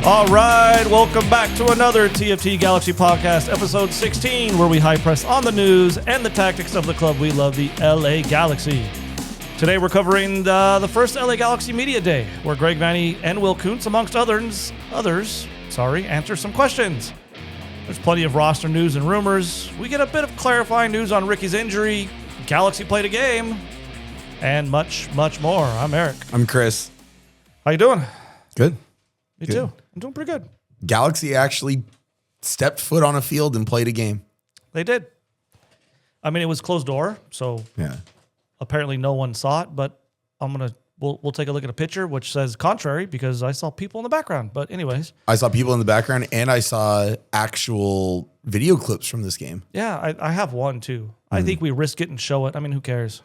All right, welcome back to another TFT Galaxy Podcast, episode 16, where we high press on the news and the tactics of the club we love, the LA Galaxy. Today we're covering the first LA Galaxy Media Day, where Greg Vanney and Will Kuntz, amongst others, answer some questions. There's plenty of roster news and rumors. We get a bit of clarifying news on Riqui's injury, Galaxy played a game, and much, much more. I'm Eric. I'm Chris. How you doing? Good. Me too. I'm doing pretty good. Galaxy actually stepped foot on a field and played a game. They did. I mean, it was closed door, so Yeah. apparently no one saw it, but we'll take a look at a picture which says contrary because I saw people in the background. But anyways. I saw people in the background and I saw actual video clips from this game. Yeah, I have one too. I think we risk it and show it. I mean, who cares?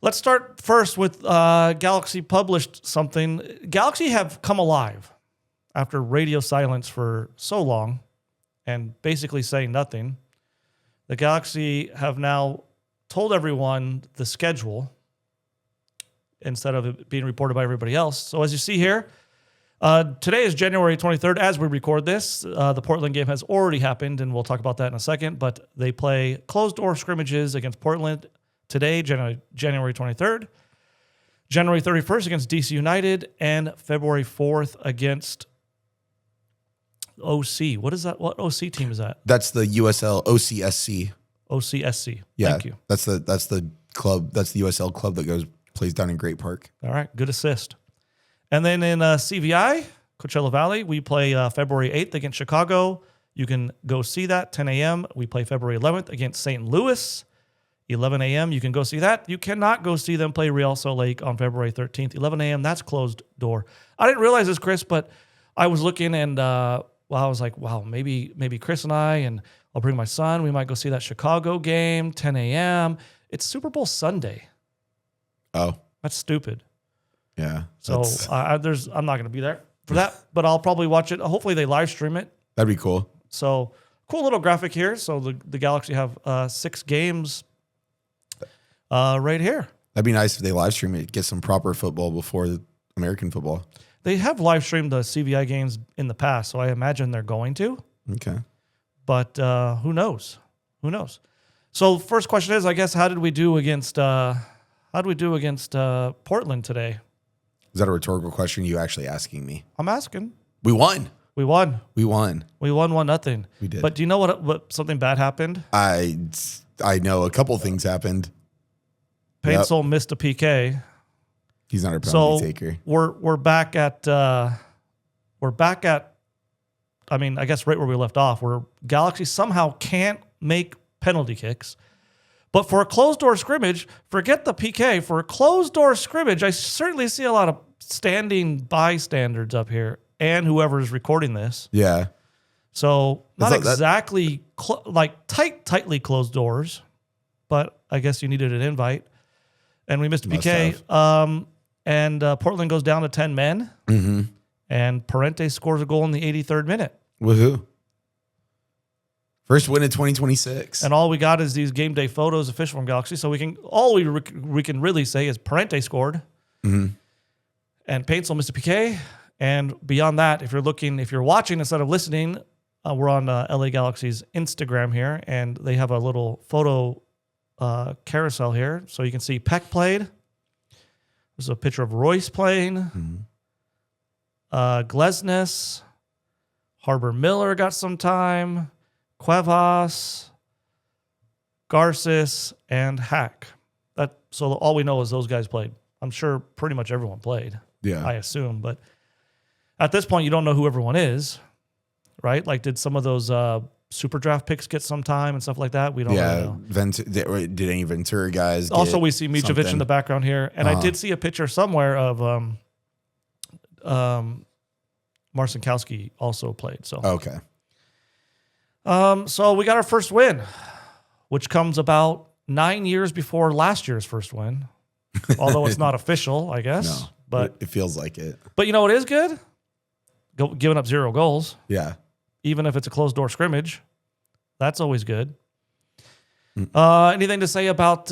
Let's start first with Galaxy published something. Galaxy have come alive after radio silence for so long and basically saying nothing. The Galaxy have now told everyone the schedule instead of it being reported by everybody else. So as you see here, today is January 23rd. As we record this, the Portland game has already happened, and we'll talk about that in a second. But they play closed-door scrimmages against Portland today, January 23rd, January 31st against DC United, and February 4th against OC. What is that? What OC team is that? That's the USL OCSC. OCSC. Yeah, Thank you. That's the club. That's the USL club that plays down in Great Park. All right, good assist. And then in CVI, Coachella Valley, we play February 8th against Chicago. You can go see that, 10 a.m. We play February 11th against St. Louis. 11 a.m. You can go see that. You cannot go see them play Real Salt Lake on February 13th. 11 a.m. That's closed door. I didn't realize this, Chris, but I was looking and I was like, wow, maybe Chris and I'll bring my son. We might go see that Chicago game, 10 a.m. It's Super Bowl Sunday. Oh, that's stupid. Yeah. So I'm not going to be there for that, but I'll probably watch it. Hopefully they live stream it. That'd be cool. So cool little graphic here. So the Galaxy have 6 games. Right here. That'd be nice if they live stream it, get some proper football before the American football. They have live streamed the CVI games in the past, so I imagine they're going to. Okay. But who knows? Who knows? So first question is, I guess, how did we do against Portland today? Is that a rhetorical question? You actually asking me? I'm asking. We won. We won. We won. We won 1-0. We did. But do you know what something bad happened? I know a couple things happened. Paintsol missed a PK. He's not a penalty taker. We're back at I mean, I guess right where we left off, where Galaxy somehow can't make penalty kicks. But for a closed-door scrimmage, forget the PK. For a closed-door scrimmage, I certainly see a lot of standing bystanders up here and whoever's recording this. Yeah. So not exactly tightly closed doors, but I guess you needed an invite. And we missed a PK. And Portland goes down to 10 men. Mm-hmm. And Parente scores a goal in the 83rd minute. Woohoo. First win in 2026. And all we got is these game day photos official from Galaxy. So we can really say is Parente scored. Mm-hmm. And Paintsol missed a PK. And beyond that, if you're watching instead of listening, we're on LA Galaxy's Instagram here. And they have a little photo carousel here, so you can see Peck played. There's a picture of Royce playing. Glesnes, Harbor Miller got some time. Cuevas, Garces, and Hack. So all we know is those guys played. I'm sure pretty much everyone played. Yeah, I assume, but at this point, you don't know who everyone is, right? Like, did some of those super draft picks get some time and stuff like that? We don't really know. Did any Ventura guys also, we see Mitrovic in the background here. And I did see a picture somewhere of Marcinkowski also played. So okay. So we got our first win, which comes about 9 years before last year's first win. Although it's not official, I guess. No, but it feels like it. But you know what is good? Giving up 0 goals. Yeah. Even if it's a closed-door scrimmage. That's always good. Anything to say about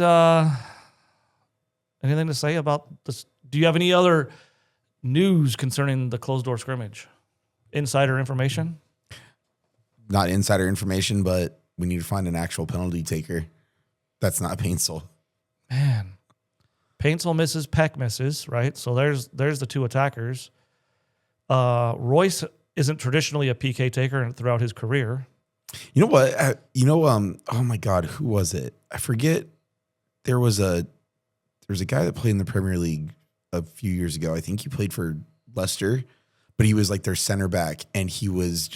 this? Do you have any other news concerning the closed door scrimmage? Insider information? Not insider information, but we need to find an actual penalty taker. That's not Paintsel. Man. Paintsel misses, Peck misses, right? So there's the two attackers. Royce isn't traditionally a PK taker throughout his career. You know what? Oh my God, who was it? I forget. There was a guy that played in the Premier League a few years ago. I think he played for Leicester, but he was like their center back, and he was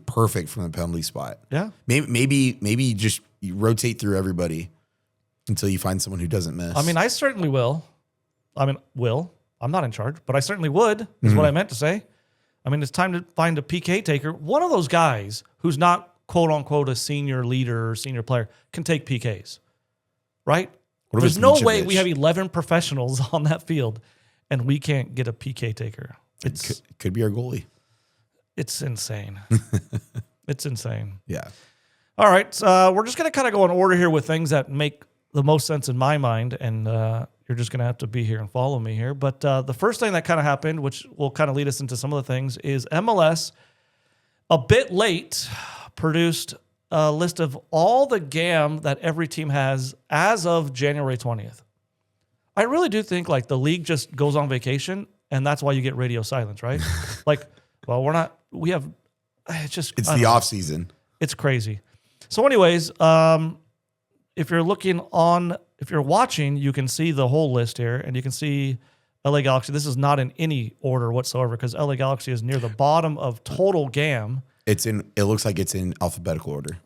perfect from the penalty spot. Yeah. Maybe just you rotate through everybody until you find someone who doesn't miss. I mean, I certainly will. I'm not in charge, but I certainly would, is what I meant to say. I mean, it's time to find a PK taker. One of those guys who's not, quote unquote, a senior leader or senior player can take PKs, right? There's no way we have 11 professionals on that field and we can't get a PK taker. It could be our goalie. It's insane. It's insane. Yeah. All right. We're just going to kind of go in order here with things that make the most sense in my mind, and you're just going to have to be here and follow me here. But the first thing that kind of happened, which will kind of lead us into some of the things, is MLS, a bit late, produced a list of all the GAM that every team has as of January 20th. I really do think like the league just goes on vacation, and that's why you get radio silence, right? Like, well, it's the off season. It's crazy. So anyways, if you're watching, you can see the whole list here, and you can see LA Galaxy. This is not in any order whatsoever because LA Galaxy is near the bottom of total GAM. It looks like it's in alphabetical order.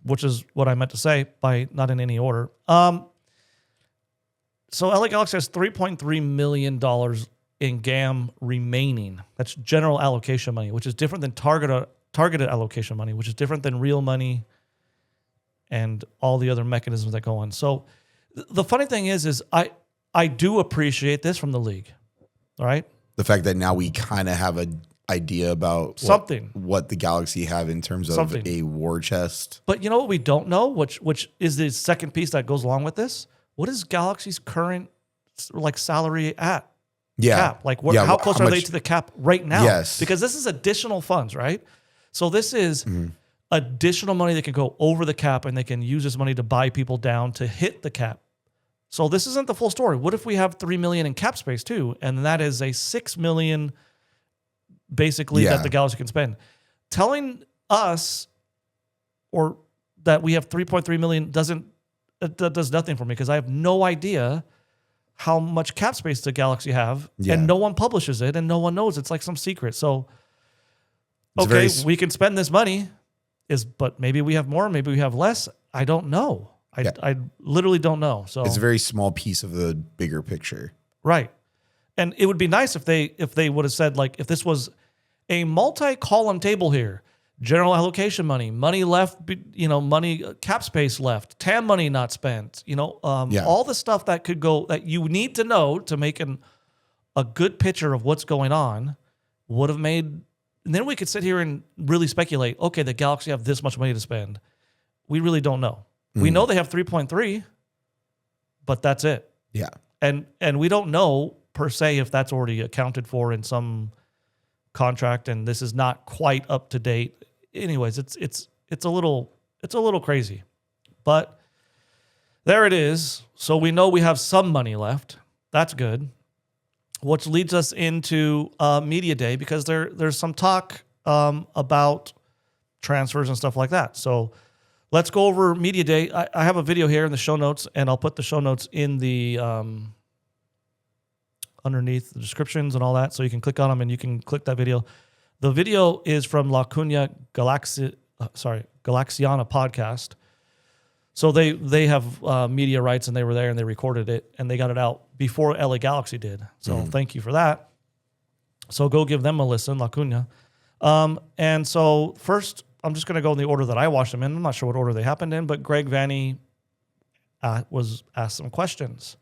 Which is what I meant to say by not in any order. So LA Galaxy has $3.3 million in GAM remaining. That's general allocation money, which is different than targeted allocation money, which is different than real money and all the other mechanisms that go on. So the funny thing is I do appreciate this from the league, all right? The fact that now we kind of have an idea about what the Galaxy have in terms of a war chest. But you know what we don't know, which is the second piece that goes along with this? What is Galaxy's current like salary at? Yeah. Cap? Like how close are they to the cap right now? Yes. Because this is additional funds, right? So this is additional money that can go over the cap, and they can use this money to buy people down to hit the cap. So this isn't the full story. What if we have $3 million in cap space too, and that is a $6 million basically that the Galaxy can spend? Telling us or that we have $3.3 million does nothing for me because I have no idea how much cap space the Galaxy have, and no one publishes it, and no one knows. It's like some secret. So, okay, we can spend this money, but maybe we have more, maybe we have less. I don't know. I literally don't know. So it's a very small piece of the bigger picture, right? And it would be nice if they would have said, like, if this was a multi-column table here. General allocation money left, money, cap space left, TAM money not spent, all the stuff that could go that you need to know to make a good picture of what's going on would have made, and then we could sit here and really speculate, okay, the Galaxy have this much money to spend. We really don't know. We know they have 3.3, but that's it. Yeah. And we don't know per se if that's already accounted for in some contract, and this is not quite up to date. Anyways, it's a little crazy, but there it is. So we know we have some money left. That's good. Which leads us into media day because there's some talk about transfers and stuff like that. So let's go over media day. I have a video here in the show notes, and I'll put the show notes in the underneath the descriptions and all that, so you can click on them and you can click that video. The video is from La Cunha Galaxiana podcast. So they have media rights, and they were there and they recorded it and they got it out before LA Galaxy did. So thank you for that. So go give them a listen, La Cunha. And so first, I'm just going to go in the order that I watched them in. I'm not sure what order they happened in, but Greg Vanney was asked some questions.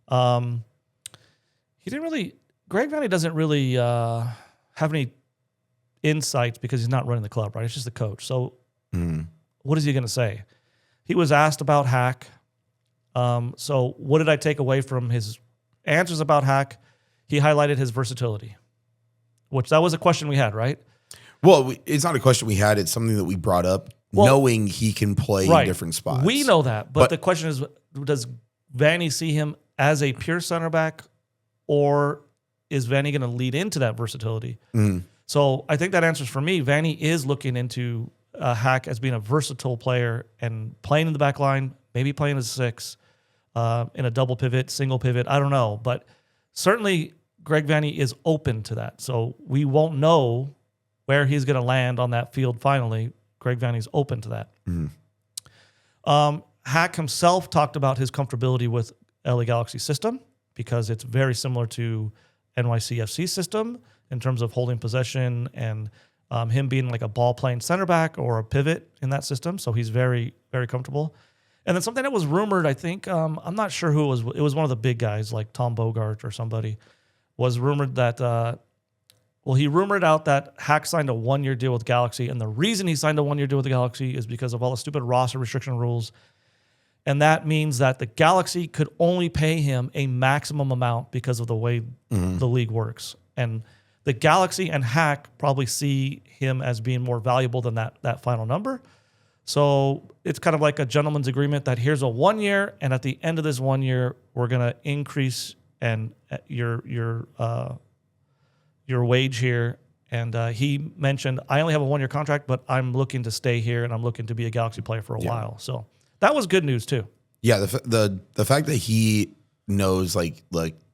Greg Vanney doesn't really have any insights because he's not running the club, right? It's just the coach. So what is he going to say? He was asked about Hack. So what did I take away from his answers about Hack? he highlighted his versatility, which that was a question we had, right? Well, it's not a question we had. It's something that we brought up, knowing he can play in different spots. We know that, but the question is, does Vanney see him as a pure center back, or is Vanney going to lead into that versatility? So I think that answers for me. Vanney is looking into Hack as being a versatile player and playing in the back line, maybe playing as 6, in a double pivot, single pivot. I don't know, but certainly Greg Vanney is open to that. So we won't know where he's going to land on that field finally. Greg Vanney's open to that. Hack himself talked about his comfortability with LA Galaxy system because it's very similar to NYCFC system in terms of holding possession and him being like a ball-playing center back or a pivot in that system. So he's very, very comfortable. And then something that was rumored, I think, I'm not sure who it was. It was one of the big guys like Tom Bogart or somebody was rumored that, he rumored out that Hack signed a 1-year deal with Galaxy. And the reason he signed a 1-year deal with the Galaxy is because of all the stupid roster restriction rules. And that means that the Galaxy could only pay him a maximum amount because of the way the league works. And the Galaxy and Hack probably see him as being more valuable than that final number. So it's kind of like a gentleman's agreement that here's a 1 year, and at the end of this 1 year, we're going to increase and your wage here. And he mentioned, I only have a 1-year contract, but I'm looking to stay here and I'm looking to be a Galaxy player for a while. So that was good news too. Yeah, the fact that he knows, like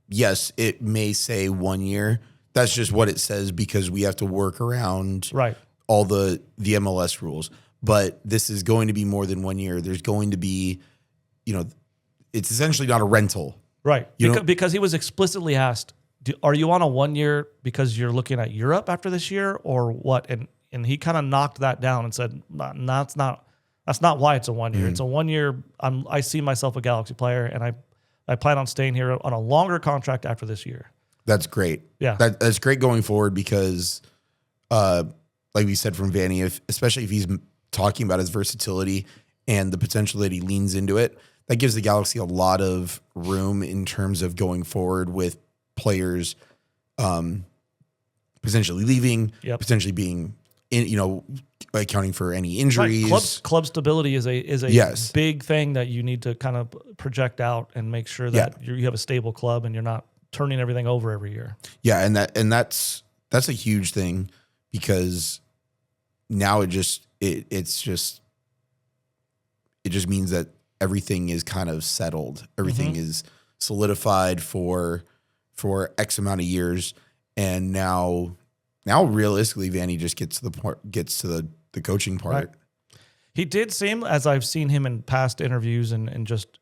yes, it may say 1 year. That's just what it says because we have to work around all the MLS rules. But this is going to be more than 1 year. There's going to be, it's essentially not a rental. Right. Because he was explicitly asked, are you on a 1 year because you're looking at Europe after this year or what? And he kind of knocked that down and said, no, that's not why it's a 1 year. It's a 1 year. I see myself a Galaxy player, and I plan on staying here on a longer contract after this year. That's great. Yeah. That's great going forward because, like we said from Vanney, especially if he's talking about his versatility and the potential that he leans into it, that gives the Galaxy a lot of room in terms of going forward with players potentially leaving, potentially being in, accounting for any injuries. Right. Club stability is a big thing that you need to kind of project out and make sure that you have a stable club and you're not turning everything over every year. Yeah, and that's a huge thing because now it just means that everything is kind of settled. Everything is solidified for X amount of years, and now realistically, Vanney just gets to the coaching part. Right. He did seem, as I've seen him in past interviews and just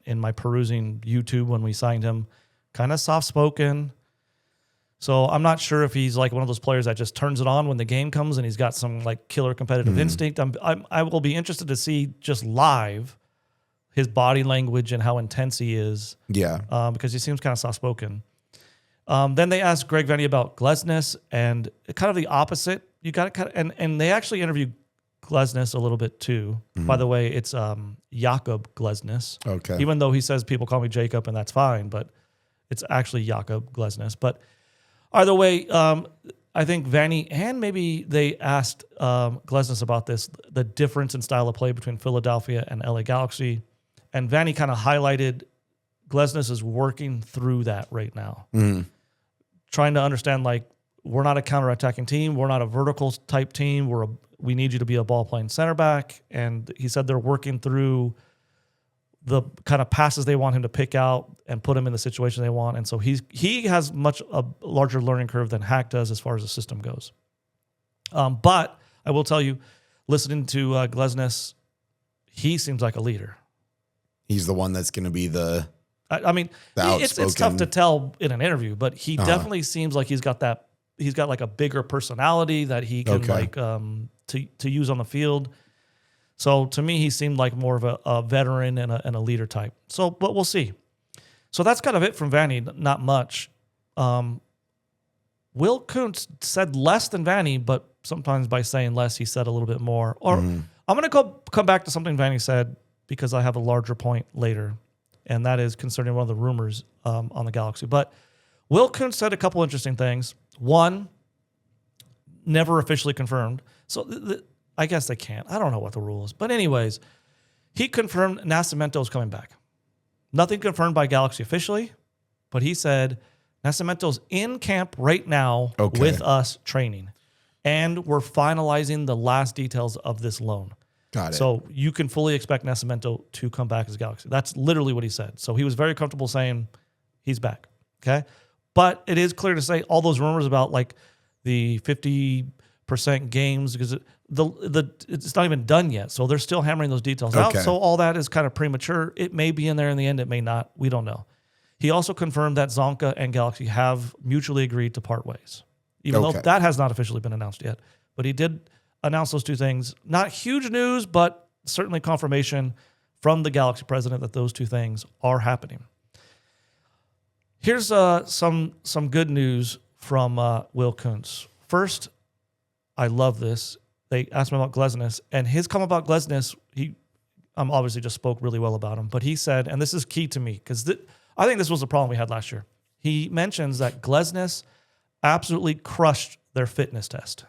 in my perusing YouTube when we signed him, kind of soft-spoken. So I'm not sure if he's like one of those players that just turns it on when the game comes and he's got some like killer competitive instinct. I will be interested to see just live his body language and how intense he is. Yeah. Because he seems kind of soft-spoken. Then they asked Greg Vanney about Glesnes and kind of the opposite. You got to and they actually interviewed Glesnes a little bit too. By the way, it's Jakob Glesnes. Okay. Even though he says people call me Jacob and that's fine, but it's actually Jakob Glesnes. But either way, I think Vanney and maybe they asked Glesnes about this, the difference in style of play between Philadelphia and LA Galaxy. And Vanney kind of highlighted Glesnes is working through that right now. Trying to understand, like, we're not a counterattacking team. We're not a vertical type team. We need you to be a ball-playing center back. And he said they're working through the kind of passes they want him to pick out and put him in the situation they want. And so he has much a larger learning curve than Hack does as far as the system goes. But I will tell you, listening to Glesnes, he seems like a leader. He's the one that's going to be the it's tough to tell in an interview, but he definitely seems like he's got like a bigger personality that he can to use on the field. So to me, he seemed like more of a veteran and a leader type. So, but we'll see. So that's kind of it from Vanney. Not much. Will Kuntz said less than Vanney, but sometimes by saying less, he said a little bit more. Or I'm going to come back to something Vanney said because I have a larger point later, and that is concerning one of the rumors on the Galaxy. But Will Kuntz said a couple interesting things. One, never officially confirmed. So I guess they can't. I don't know what the rule is. But anyways, he confirmed Nascimento is coming back. Nothing confirmed by Galaxy officially, but he said Nascimento's in camp right now with us training. And we're finalizing the last details of this loan. Got it. So you can fully expect Nascimento to come back as Galaxy. That's literally what he said. So he was very comfortable saying he's back. Okay. But it is clear to say all those rumors about like the 50% games, because it's not even done yet. So they're still hammering those details out. So all that is kind of premature. It may be in there in the end. It may not. We don't know. He also confirmed that Zonka and Galaxy have mutually agreed to part ways, even though that has not officially been announced yet. But he did announce those two things. Not huge news, but certainly confirmation from the Galaxy president that those two things are happening. Here's some good news from Will Kuntz. First, I love this. They asked him about Glesnes, and his comment about Glesnes, he obviously just spoke really well about him, but he said, and this is key to me, because I think this was the problem we had last year. He mentions that Glesnes absolutely crushed their fitness test.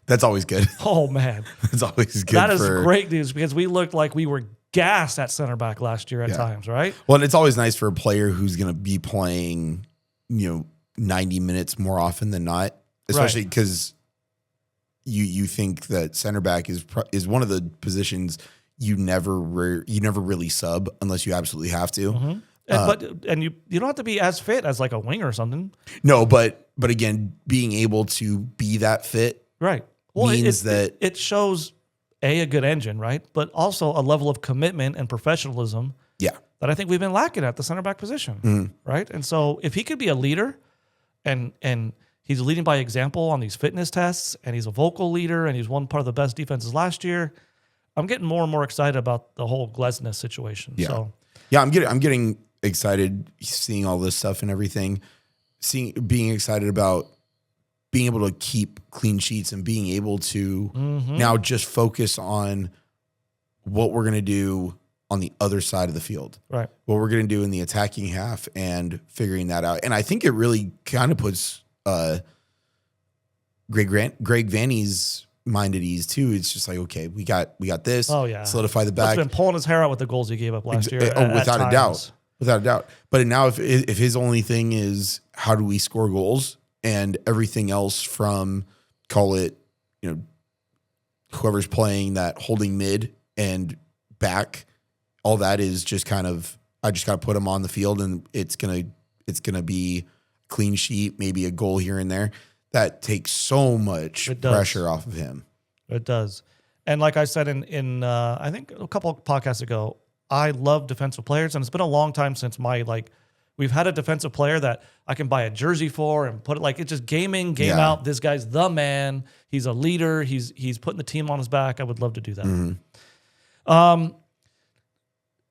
That's always good. Oh, man. That's always good. That is great news, because we looked like we were gassed at center back last year at times, right? Well, and it's always nice for a player who's going to be playing, 90 minutes more often than not, especially because you think that center back is one of the positions you never really sub unless you absolutely have to. Mm-hmm. And you don't have to be as fit as like a wing or something. No, but again, being able to be that fit, right? Well, means that it shows a good engine, right? But also a level of commitment and professionalism. Yeah, that I think we've been lacking at the center back position, right? And so if he could be a leader, and he's leading by example on these fitness tests, and he's a vocal leader, and he's one part of the best defenses last year, I'm getting more and more excited about the whole Glesnes situation. Yeah, so, I'm getting excited seeing all this stuff and everything, being excited about being able to keep clean sheets and being able to now just focus on what we're going to do on the other side of the field, right? What we're going to do in the attacking half and figuring that out. And I think it really kind of puts Greg Vanney's mind at ease too. It's just like, okay, we got this. Oh yeah, solidify the back. He's been pulling his hair out with the goals he gave up last year. Without a doubt. But now if his only thing is how do we score goals, and everything else from, call it, whoever's playing that holding mid and back, all that is just kind of, I just got to put him on the field, and it's gonna be clean sheet, maybe a goal here and there. That takes so much pressure off of him. It does. And like I said in I think a couple of podcasts ago, I love defensive players, and it's been a long time since we've had a defensive player that I can buy a jersey for and put it it's just game in, game out. This guy's the man. He's a leader. He's putting the team on his back. I would love to do that. Mm-hmm.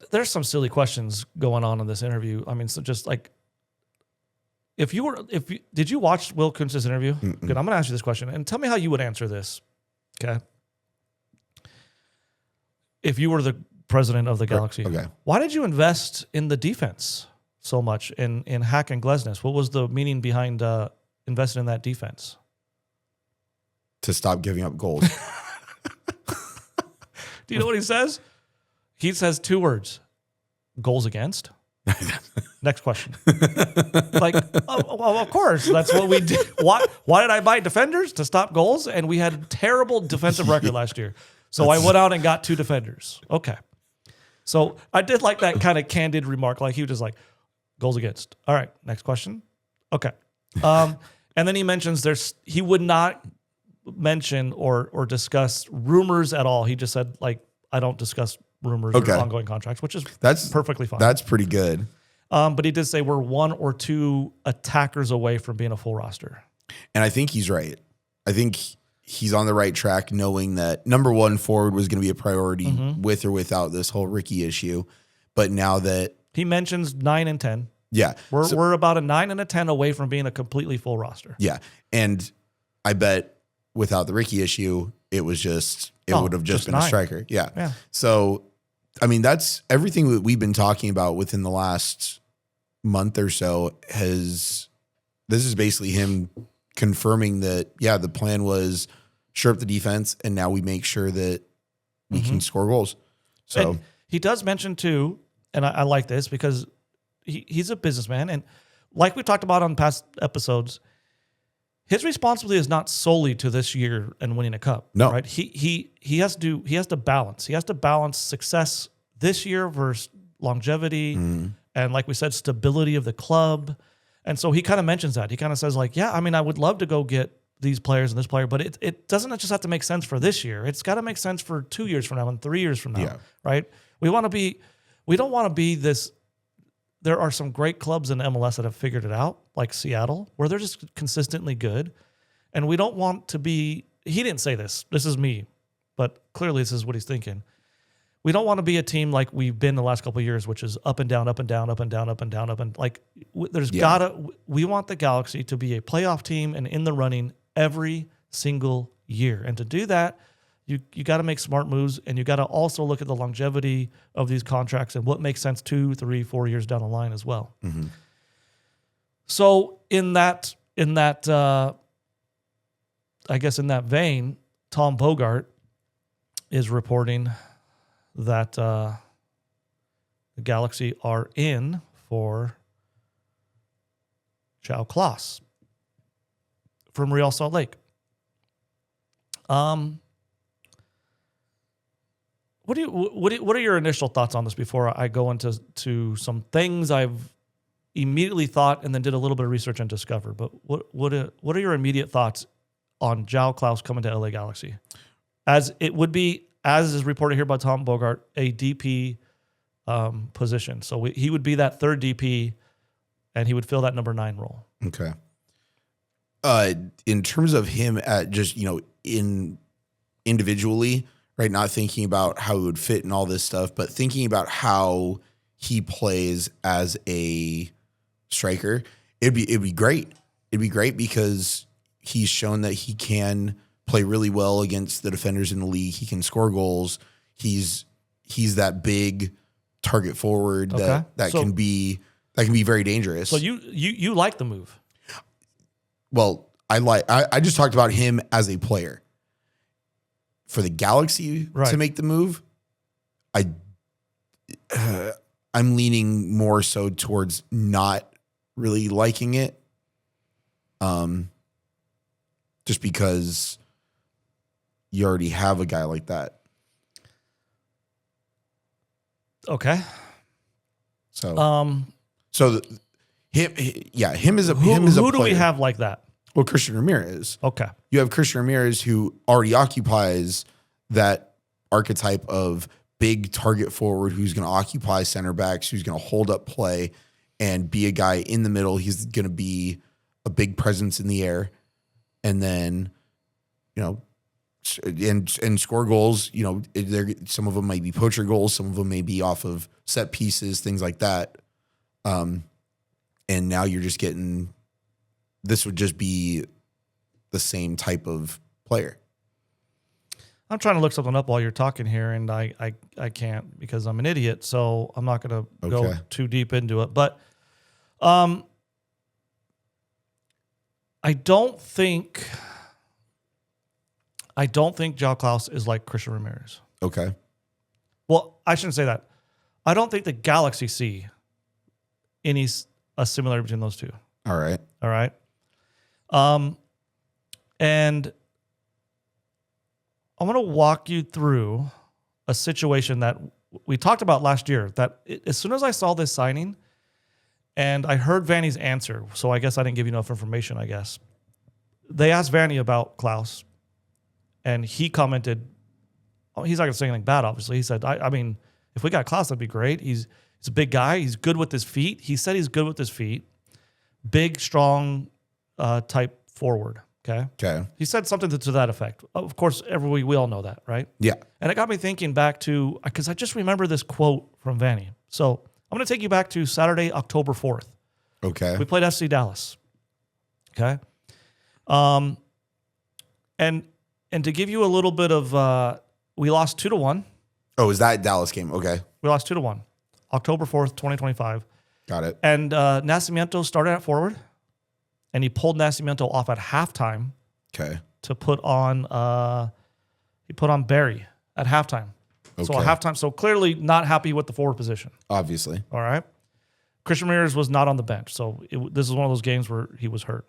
There's some silly questions going on in this interview. I mean, so just like, did you watch Will Kuntz's interview? Mm-mm. Good. I'm going to ask you this question and tell me how you would answer this. Okay. If you were the president of the Galaxy, why did you invest in the defense so much in Hack and Glesnes? What was the meaning behind investing in that defense? To stop giving up goals. Do you know what he says? He says 2 words: goals against. Next question. Of course, that's what we did. Why did I buy defenders? To stop goals, and we had a terrible defensive record last year. So I went out and got 2 defenders. Okay. So I did like that kind of candid remark. Like he was just like, goals against. All right, next question. Okay. And then he mentions he would not mention or discuss rumors at all. He just said, I don't discuss rumors or ongoing contracts, which is perfectly fine. That's pretty good. But he did say we're 1 or 2 attackers away from being a full roster. And I think he's right. I think he's on the right track, knowing that number 1 forward was going to be a priority with or without this whole Riqui issue. But now that he mentions 9 and 10, we're about a 9 and a 10 away from being a completely full roster. Yeah, and I bet without the Riqui issue, it would have just been 9. A striker. Yeah. So, I mean, that's everything that we've been talking about within the last month or so this is basically him confirming that, yeah, the plan was shore up the defense, and now we make sure that we can score goals. So and he does mention too, and I like this because he's a businessman, and like we talked about on past episodes, his responsibility is not solely to this year and winning a cup. No. Right? He has to balance. He has to balance success this year versus longevity and, like we said, stability of the club. And so he kind of mentions that. He kind of says, like, yeah, I mean, I would love to go get these players and this player, but it doesn't just have to make sense for this year. It's got to make sense for 2 years from now and 3 years from now, right? We don't want to be this. There are some great clubs in MLS that have figured it out, like Seattle, where they're just consistently good. And we don't want to be, he didn't say this, this is me, but clearly this is what he's thinking. We don't want to be a team like we've been the last couple of years, which is up and down, up and down, up and down, up and down, up and like we want the Galaxy to be a playoff team and in the running every single year. And to do that, you got to make smart moves, and you got to also look at the longevity of these contracts and what makes sense 2, 3, 4 years down the line as well. Mm-hmm. So in that I guess in that vein, Tom Bogart is reporting that the Galaxy are in for João Klaus from Real Salt Lake. What are your initial thoughts on this before I go into some things I've immediately thought and then did a little bit of research and discovered? But what are your immediate thoughts on João Klaus coming to LA Galaxy? As it would be, as is reported here by Tom Bogart, a DP position. So he would be that third DP, and he would fill that number 9 role. Okay. In terms of him at just, individually, right? Not thinking about how he would fit and all this stuff, but thinking about how he plays as a striker, it'd be great. It'd be great because he's shown that he can play really well against the defenders in the league. He can score goals. He's that big target forward that can be very dangerous. So you like the move? Well, I just talked about him as a player. For the Galaxy to make the move, I'm leaning more so towards not really liking it. Just because you already have a guy like that. Okay. So, him as a who do player. we have like that? Well, Christian Ramirez. Okay. You have Christian Ramirez, who already occupies that archetype of big target forward who's going to occupy center backs, who's going to hold up play and be a guy in the middle. He's going to be a big presence in the air. And then, and score goals. Some of them might be poacher goals. Some of them may be off of set pieces, things like that. And now you're just getting, this would just be the same type of player. I'm trying to look something up while you're talking here, and I can't because I'm an idiot. So I'm not going to go too deep into it. But I don't think João Klaus is like Christian Ramirez. Okay. Well, I shouldn't say that. I don't think the Galaxy see a similarity between those two. All right. And I'm going to walk you through a situation that we talked about last year, that as soon as I saw this signing and I heard Vanney's answer, so I guess I didn't give you enough information, I guess. They asked Vanney about Klaus, and he commented, he's not going to say anything bad, obviously. He said, I mean, if we got Klaus, that'd be great. He's a big guy. He's good with his feet. He said he's good with his feet. Big, strong type forward. Okay. He said something to that effect. Of course, we all know that, right? Yeah. And it got me thinking back to, because I just remember this quote from Vanney. So I'm going to take you back to Saturday, October 4th. Okay. We played FC Dallas. Okay. And to give you a little bit of, we lost 2-1. Oh, is that Dallas game? Okay. We lost 2-1. October 4th, 2025. Got it. And Nascimento started at forward, and he pulled Nascimento off at halftime. Okay. To put on, he put on Barry at halftime. Okay. So at halftime, so clearly not happy with the forward position. Obviously. All right. Christian Ramirez was not on the bench, so this is one of those games where he was hurt.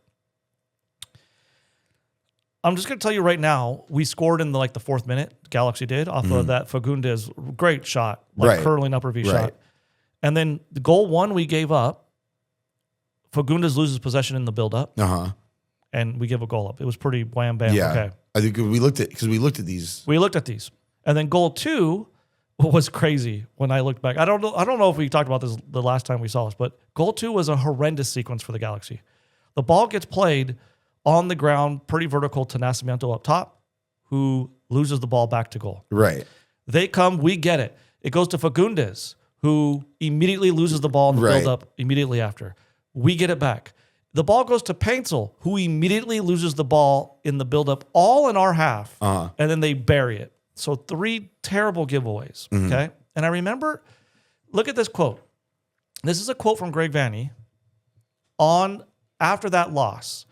I'm just going to tell you right now, we scored in the fourth minute. Galaxy did off of that Fagundes great shot, curling upper V shot, and then the goal one we gave up. Fagundes loses possession in the build-up. And we give a goal up. It was pretty wham bam. Yeah. Okay. I think we looked at these. We looked at these, and then goal two was crazy. When I looked back, I don't know if we talked about this the last time we saw this, but goal two was a horrendous sequence for the Galaxy. The ball gets played on the ground, pretty vertical to Nascimento up top, who loses the ball back to goal. Right. They come, we get it. It goes to Fagundes, who immediately loses the ball in the build-up immediately after. We get it back. The ball goes to Paintsel, who immediately loses the ball in the build-up, all in our half, and then they bury it. So 3 terrible giveaways, okay? And I remember, look at this quote. This is a quote from Greg Vanney after that loss.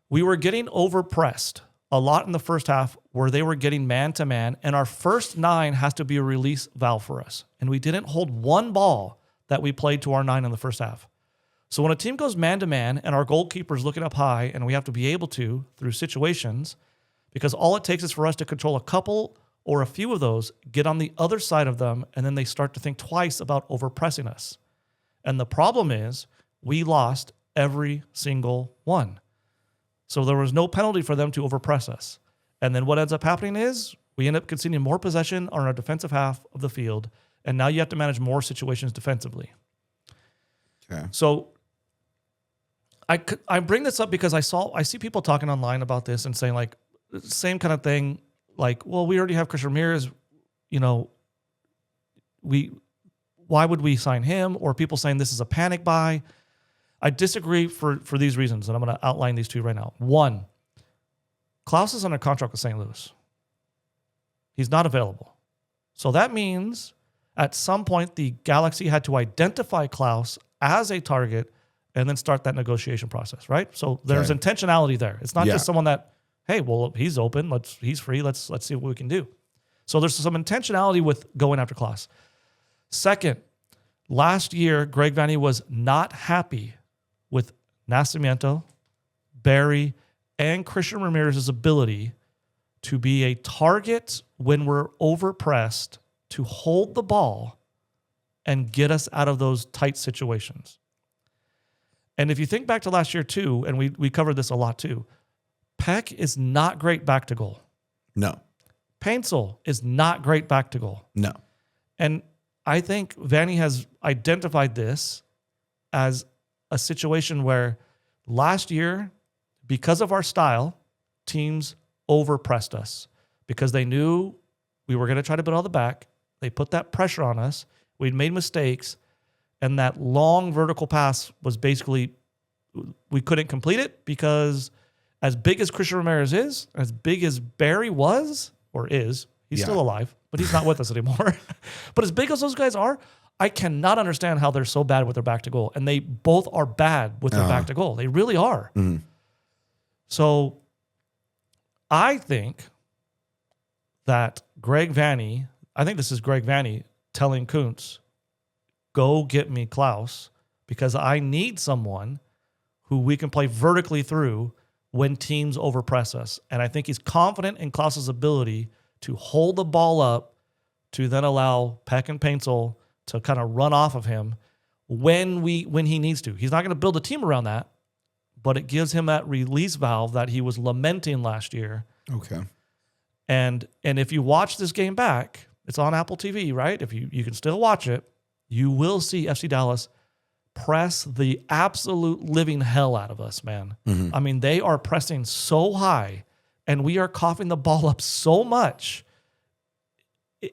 We were getting overpressed a lot in the first half where they were getting man-to-man, and our first 9 has to be a release valve for us. And we didn't hold one ball that we played to our 9 in the first half. So when a team goes man-to-man and our goalkeeper's looking up high and we have to be able to, through situations, because all it takes is for us to control a couple or a few of those, get on the other side of them, and then they start to think twice about overpressing us. And the problem is we lost every single one. So there was no penalty for them to overpress us. And then what ends up happening is we end up conceding more possession on our defensive half of the field, and now you have to manage more situations defensively. Okay. So I bring this up because I see people talking online about this and saying same kind of thing, well, we already have Christian Ramirez, why would we sign him? Or people saying this is a panic buy. I disagree for these reasons, and I'm going to outline these 2 right now. 1, Klaus is under contract with St. Louis. He's not available. So that means at some point the Galaxy had to identify Klaus as a target and then start that negotiation process, right? So there's intentionality there. It's not just someone that, hey, well, he's open, he's free, let's see what we can do. So there's some intentionality with going after Klaus. Second, last year, Greg Vanney was not happy with Nascimento, Barry, and Christian Ramirez's ability to be a target when we're overpressed, to hold the ball and get us out of those tight situations. And if you think back to last year too, and we covered this a lot too, Peck is not great back to goal. No. Paintsel is not great back to goal. No. And I think Vanney has identified this as a situation where last year, because of our style, teams overpressed us because they knew we were going to try to build all the back. They put that pressure on us. We'd made mistakes. And that long vertical pass was basically, we couldn't complete it because as big as Christian Ramirez is, as big as Barry was, or is, he's still alive, but he's not with us anymore. But as big as those guys are, I cannot understand how they're so bad with their back to goal. And they both are bad with their back to goal. They really are. So I think that I think this is Greg Vanney telling Kuntz, go get me Klaus because I need someone who we can play vertically through when teams overpress us. And I think he's confident in Klaus's ability to hold the ball up to then allow Peck and Paintsel to kind of run off of him when he needs to. He's not going to build a team around that, but it gives him that release valve that he was lamenting last year. Okay. And if you watch this game back, it's on Apple TV, right? If you can still watch it, you will see FC Dallas press the absolute living hell out of us, man. I mean, they are pressing so high, and we are coughing the ball up so much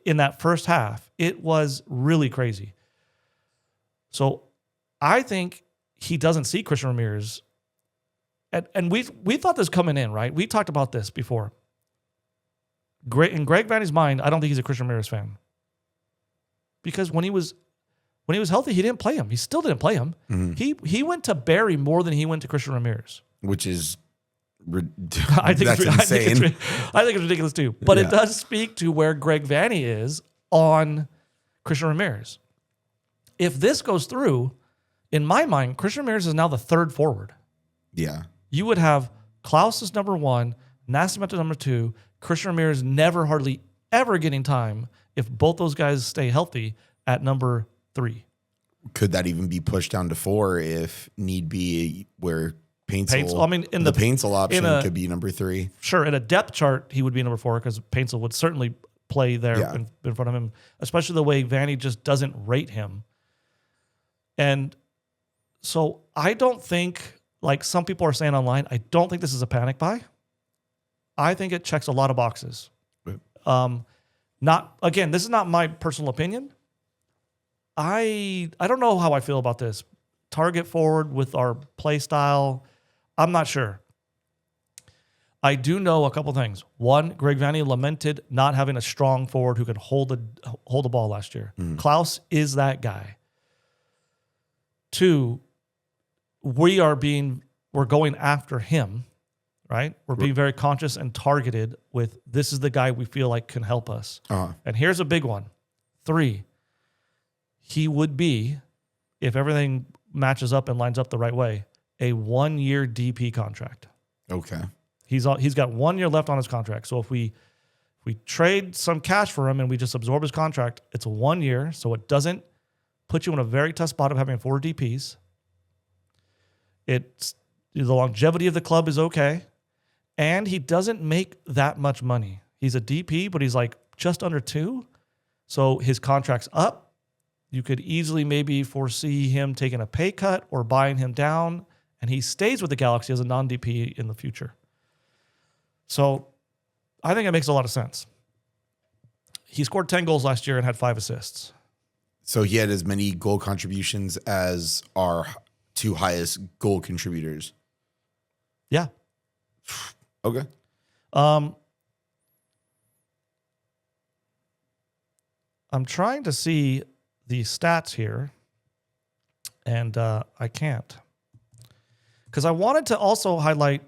in that first half. It was really crazy. So I think he doesn't see Christian Ramirez. And we thought this coming in, right? We talked about this before. In Greg Vanney's mind, I don't think he's a Christian Ramirez fan. Because when When he was healthy, he didn't play him. He still didn't play him. He went to Barry more than he went to Christian Ramirez. Which is that's insane. I think it's ridiculous too. But it does speak to where Greg Vanney is on Christian Ramirez. If this goes through, in my mind, Christian Ramirez is now the third forward. Yeah. You would have Klaus as number one, Nascimento number two, Christian Ramirez never hardly ever getting time if both those guys stay healthy at number three. Could that even be pushed down to 4 if need be, where Paintsel, I mean, in the Paintsel option could be number 3? Sure. In a depth chart, he would be number 4 because Paintsel would certainly play there in front of him, especially the way Vanney just doesn't rate him. And so I don't think, like some people are saying online, I don't think this is a panic buy. I think it checks a lot of boxes. This is not my personal opinion. I don't know how I feel about this. Target forward with our play style, I'm not sure. I do know a couple things. One, Greg Vanney lamented not having a strong forward who could hold the ball last year. Klaus is that guy. 2, we're going after him, right? We're being very conscious and targeted with this is the guy we feel like can help us. And here's a big one. 3, he would be, if everything matches up and lines up the right way, a 1-year DP contract. Okay. He's got 1 year left on his contract. So if we trade some cash for him and we just absorb his contract, it's 1 year, so it doesn't put you in a very tough spot of having 4 DPs. The longevity of the club is okay, and he doesn't make that much money. He's a DP, but he's like just under 2, so his contract's up. You could easily maybe foresee him taking a pay cut or buying him down, and he stays with the Galaxy as a non-DP in the future. So I think it makes a lot of sense. He scored 10 goals last year and had 5 assists. So he had as many goal contributions as our 2 highest goal contributors. Yeah. Okay. I'm trying to see the stats here, and I can't. Because I wanted to also highlight,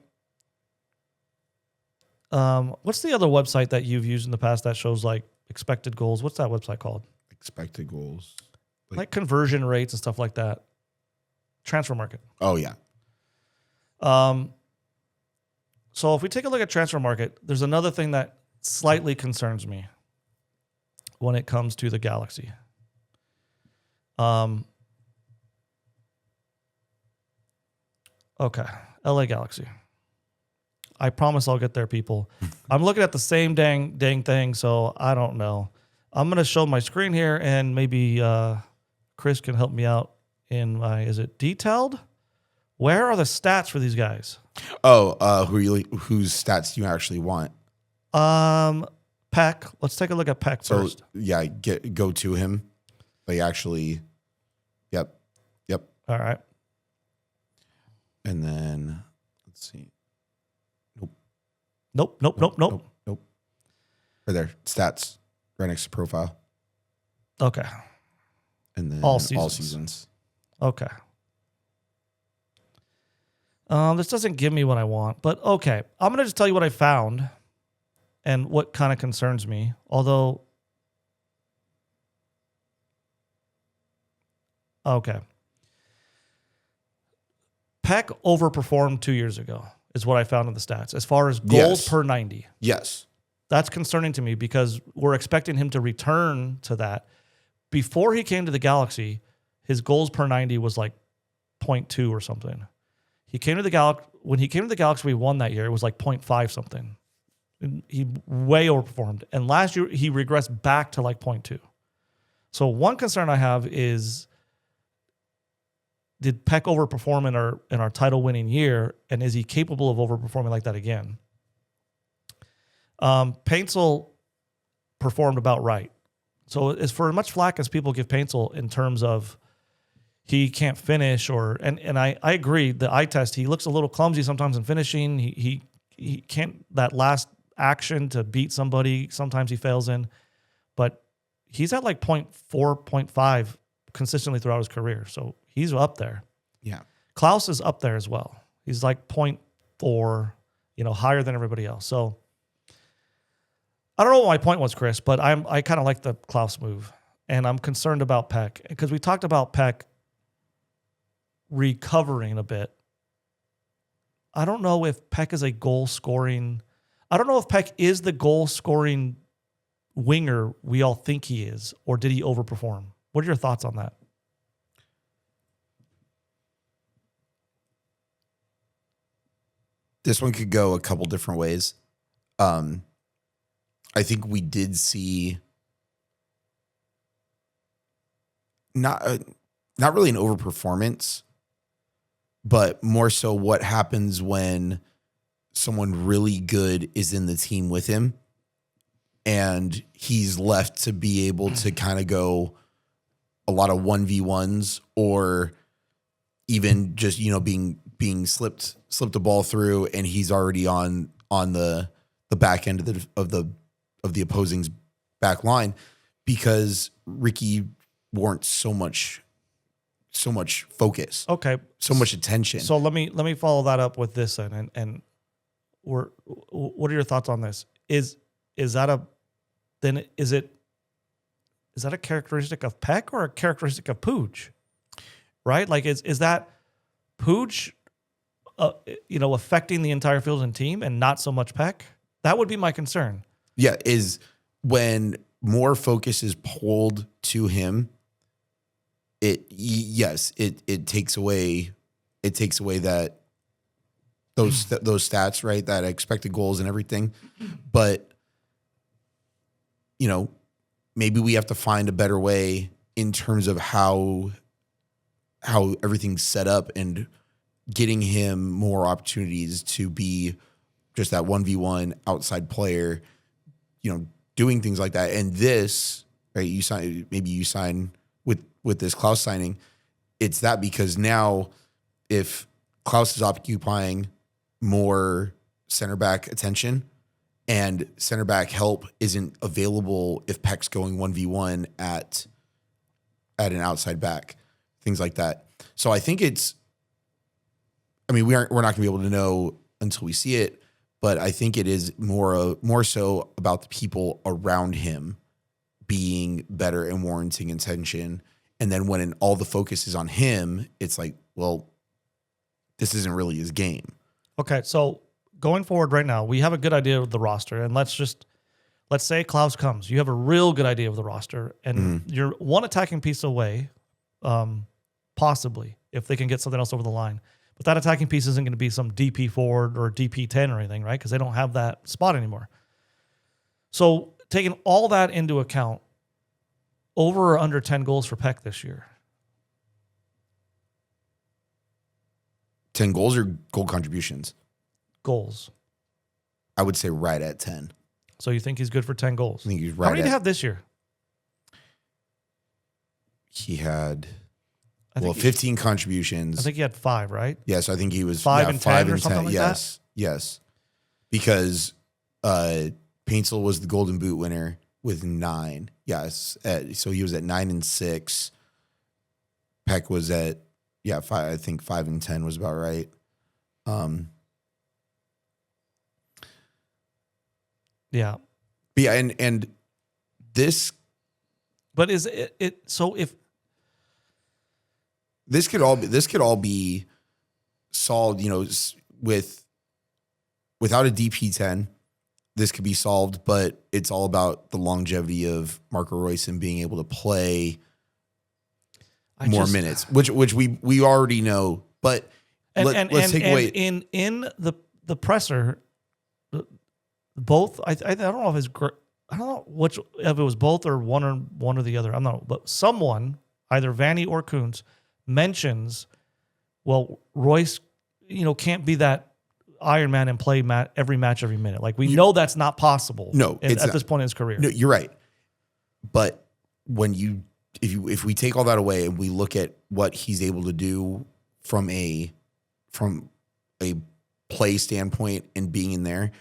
what's the other website that you've used in the past that shows like expected goals? What's that website called? Expected goals. Like conversion rates and stuff like that. Transfer Market. Oh, yeah. So if we take a look at Transfer Market, there's another thing that slightly concerns me when it comes to the Galaxy. Okay, LA Galaxy. I promise I'll get there, people. I'm looking at the same dang thing, so I don't know. I'm going to show my screen here, and maybe Chris can help me out in my, is it detailed? Where are the stats for these guys? Oh, whose stats do you actually want? Peck. Let's take a look at Peck first. Yeah, go to him. Like actually, yep. All right. And then let's see. Nope. Right there, stats, right next to profile. Okay. And then all seasons. Okay. This doesn't give me what I want, but okay. I'm going to just tell you what I found and what kind of concerns me. Although, okay. Peck overperformed 2 years ago, is what I found in the stats. As far as goals per 90. Yes. That's concerning to me because we're expecting him to return to that. Before he came to the Galaxy, his goals per 90 was like 0.2 or something. When he came to the Galaxy, we won that year. It was like 0.5 something. He way overperformed. And last year, he regressed back to like 0.2. So one concern I have is, did Peck overperform in our title-winning year, and is he capable of overperforming like that again? Paintsel performed about right. So as for as much flack as people give Paintsel in terms of he can't finish, and I agree, the eye test, he looks a little clumsy sometimes in finishing. He can't, that last action to beat somebody, sometimes he fails in. But he's at like 0.4, 0.5 consistently throughout his career. So he's up there. Yeah. Klaus is up there as well. He's like 0.4, higher than everybody else. So I don't know what my point was, Chris, but I kind of like the Klaus move, and I'm concerned about Peck because we talked about Peck recovering a bit. I don't know if Peck is a goal scoring. I don't know if Peck is the goal scoring winger we all think he is, or did he overperform? What are your thoughts on that? This one could go a couple different ways. I think we did see not really an overperformance, but more so what happens when someone really good is in the team with him and he's left to be able to kind of go a lot of 1v1s or even just, being slipped a ball through and he's already on the back end of the opposing's back line because Riqui warrants so much focus. Okay. So much attention. So let me follow that up with this then, and what are your thoughts on this? Is that a characteristic of Peck or a characteristic of Pooch? Right? Like is that Pooch affecting the entire field and team and not so much Peck? That would be my concern. Yeah, is when more focus is pulled to him, it takes away that those stats, right? That expected goals and everything. But maybe we have to find a better way in terms of how everything's set up and getting him more opportunities to be just that 1v1 outside player, doing things like that. And this, right, you sign with this Klaus signing, it's that because now if Klaus is occupying more center back attention and center back help isn't available if Peck's going 1v1 at an outside back, things like that. So I think we're not going to be able to know until we see it, but I think it is more so about the people around him being better and warranting attention. And then when all the focus is on him, it's like, well, this isn't really his game. Okay, so going forward right now, we have a good idea of the roster, and let's say Klaus comes. You have a real good idea of the roster, and you're one attacking piece away, possibly, if they can get something else over the line. But that attacking piece isn't going to be some DP forward or DP 10 or anything, right? Because they don't have that spot anymore. So taking all that into account, over or under 10 goals for Peck this year? 10 goals or goal contributions? Goals. I would say right at 10. So you think he's good for 10 goals? I think he's right. How many did he have this year? He had 15 contributions. I think he had 5, right? Yes, I think he was 5 and 10 or something like that. Yes. Because Paintsel was the Golden Boot winner with 9. Yes. So he was at 9 and 6. Peck was at 5. I think 5 and 10 was about right. Yeah. But yeah, and this. But is it so if this could all be solved, without a DP10, this could be solved, but it's all about the longevity of Marco Royce and being able to play more minutes, which we already know. But let's take away in the presser. Both I don't know if I don't know which if it was both or one or the other. I'm not, but someone either Vanney or Kuntz mentions, well, Royce, can't be that Iron Man and play every match every minute. Like we know that's not possible. No, at this point in his career. No, you're right. But when if we take all that away and we look at what he's able to do from a play standpoint and being in there,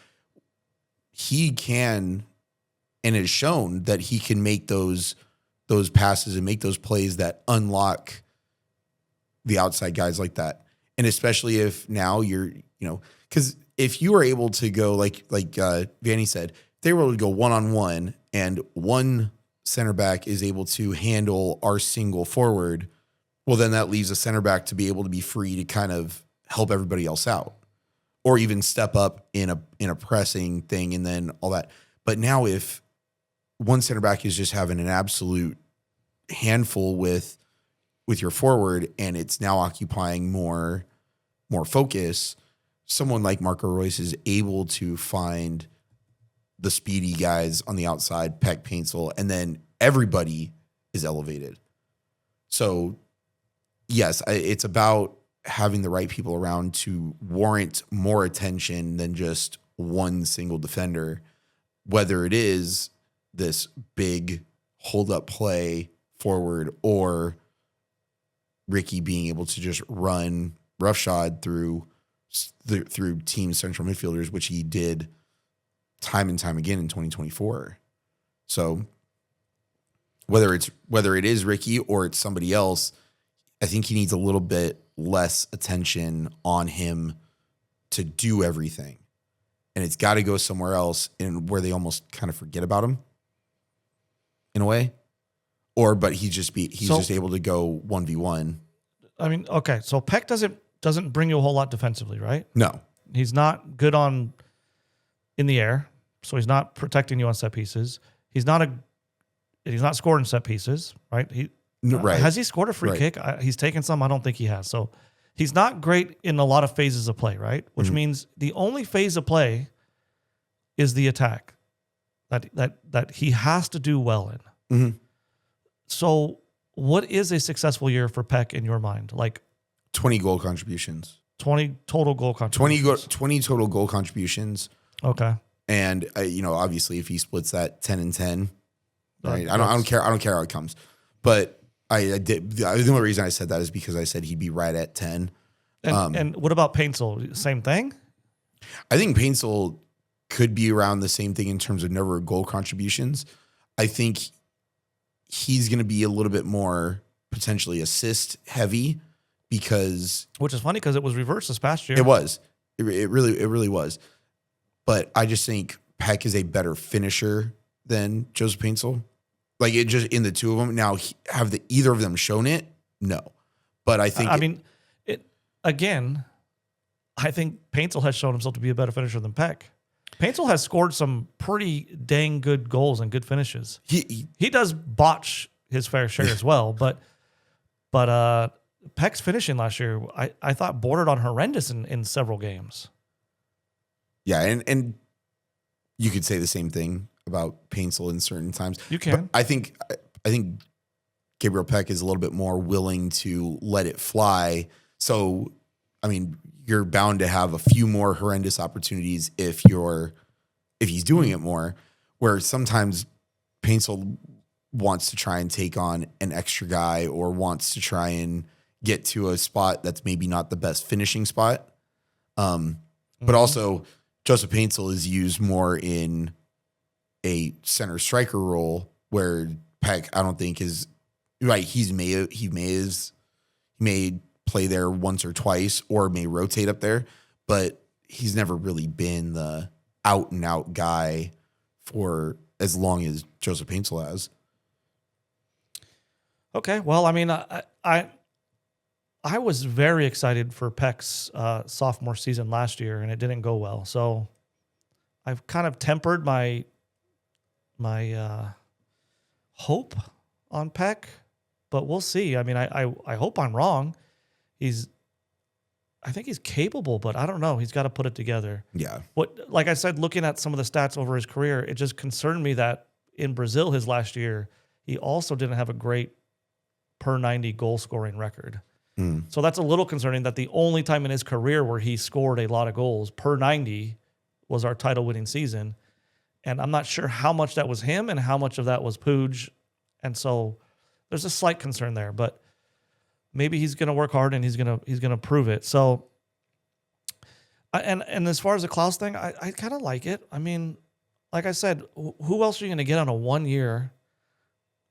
he can and has shown that he can make those those passes and make those plays that unlock the outside guys like that. And especially if now you're, because if you were able to go like Vanney said, if they were able to go one-on-one and one center back is able to handle our single forward, well, then that leaves a center back to be able to be free to kind of help everybody else out, or even step up in a pressing thing and then all that. But now if one center back is just having an absolute handful with your forward and it's now occupying more focus, someone like Marco Royce is able to find the speedy guys on the outside, Peck, Paintsel, and then everybody is elevated. So yes, it's about having the right people around to warrant more attention than just one single defender, whether it is this big hold-up play forward or Riqui being able to just run roughshod through team central midfielders, which he did time and time again in 2024. So whether it is Riqui or it's somebody else, I think he needs a little bit less attention on him to do everything. And it's got to go somewhere else and where they almost kind of forget about him in a way. But he's just able to go 1v1. I mean, okay, so Peck doesn't bring you a whole lot defensively, right? No. He's not good in the air, so he's not protecting you on set pieces. He's not scoring set pieces, right? Right. Has he scored a free kick? He's taken some. I don't think he has. So he's not great in a lot of phases of play, right? Which means the only phase of play is the attack that he has to do well in. Mm-hmm. So what is a successful year for Peck in your mind? Like 20 goal contributions. 20 total goal contributions. 20 total goal contributions. Okay. And obviously if he splits that 10 and 10, right? I don't care how it comes. But I did. The only reason I said that is because I said he'd be right at 10. And what about Paintsel? Same thing? I think Paintsel could be around the same thing in terms of number of goal contributions. I think he's going to be a little bit more potentially assist heavy because... Which is funny because it was reversed this past year. It was. It really was. But I just think Peck is a better finisher than Joseph Paintsel. Like it just in the two of them. Now, have either of them shown it? No. But I think... I think Paintsel has shown himself to be a better finisher than Peck. Paintsel has scored some pretty dang good goals and good finishes. He does botch his fair share as well, but Peck's finishing last year, I thought bordered on horrendous in several games. Yeah, and you could say the same thing about Paintsel in certain times. You can. But I think Gabriel Peck is a little bit more willing to let it fly. So, I mean, you're bound to have a few more horrendous opportunities if he's doing it more, where sometimes Paintsel wants to try and take on an extra guy or wants to try and get to a spot that's maybe not the best finishing spot. But also Joseph Paintsel is used more in a center striker role where Peck, I don't think is right. He may play there once or twice or may rotate up there, but he's never really been the out and out guy for as long as Joseph Paintsel has. Okay. Well, I mean, I was very excited for Peck's sophomore season last year, and it didn't go well. So I've kind of tempered my hope on Peck, but we'll see. I mean, I hope I'm wrong. I think he's capable, but I don't know. He's got to put it together. Yeah. Like I said, looking at some of the stats over his career, it just concerned me that in Brazil his last year, he also didn't have a great per 90 goal scoring record. So that's a little concerning that the only time in his career where he scored a lot of goals per 90 was our title winning season. And I'm not sure how much that was him and how much of that was Pooj. And so there's a slight concern there, but maybe he's going to work hard and he's going to prove it. So, and as far as the Klaus thing, I kind of like it. I mean, like I said, who else are you going to get on a 1 year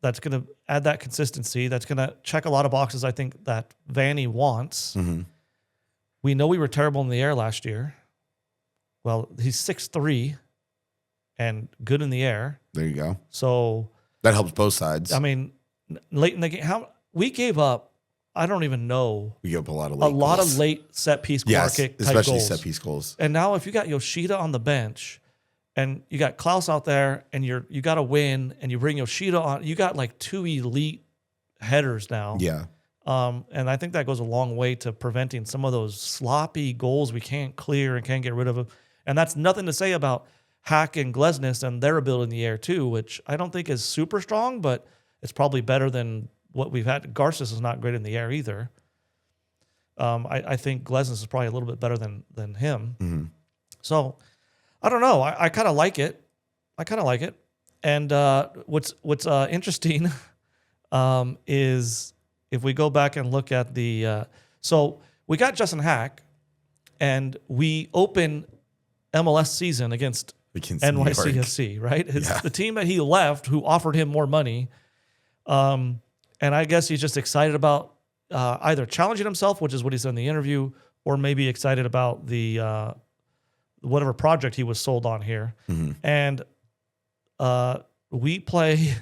that's going to add that consistency. That's going to check a lot of boxes I think that Vanney wants. Mm-hmm. We know we were terrible in the air last year. Well, he's 6'3" and good in the air. There you go. So that helps both sides. I mean, late in the game, we gave up. I don't even know. We gave up a lot of late set piece corner kick type especially goals. set piece goals. And now if you got Yoshida on the bench, and you got Klaus out there, and you got to win, and you bring Yoshida on, you got like 2 elite headers now. Yeah. And I think that goes a long way to preventing some of those sloppy goals we can't clear and can't get rid of. And that's nothing to say about Hack and Glesnes and their ability in the air too, which I don't think is super strong, but it's probably better than what we've had. Garces is not great in the air either. I think Glesnes is probably a little bit better than him. Mm-hmm. So I don't know. I kind of like it. And what's interesting is if we go back and look at the so we got Justin Hack, and we open MLS season against NYCFC, right? The team that he left, who offered him more money. And I guess he's just excited about either challenging himself, which is what he said in the interview, or maybe excited about the whatever project he was sold on here. Mm-hmm. And we play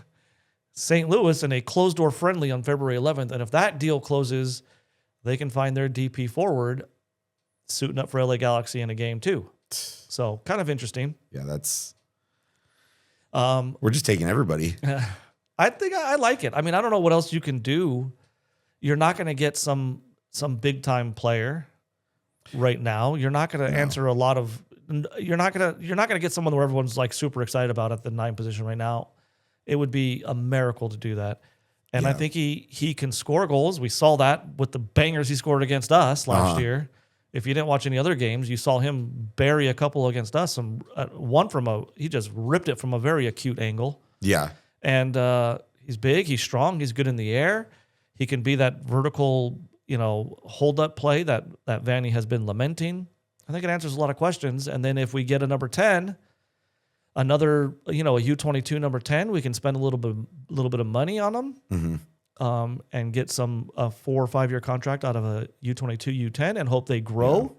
St. Louis in a closed-door friendly on February 11th. And if that deal closes, they can find their DP forward suiting up for LA Galaxy in a game too. So kind of interesting. Yeah, that's... we're just taking everybody. I think I like it. I mean, I don't know what else you can do. You're not going to get some big-time player right now. You're not going to answer a lot of... You're not going to get someone where everyone's like super excited about at the 9 position right now. It would be a miracle to do that. And I think he can score goals. We saw that with the bangers he scored against us last year. If you didn't watch any other games, you saw him bury a couple against us. He just ripped it from a very acute angle. Yeah. And he's big, he's strong, he's good in the air. He can be that vertical, hold-up play that Vanney has been lamenting. I think it answers a lot of questions. And then if we get a number 10, another, a U22 number 10, we can spend a little bit of money on them. Mm-hmm. And get a 4 or 5 year contract out of a U22, U10, and hope they grow.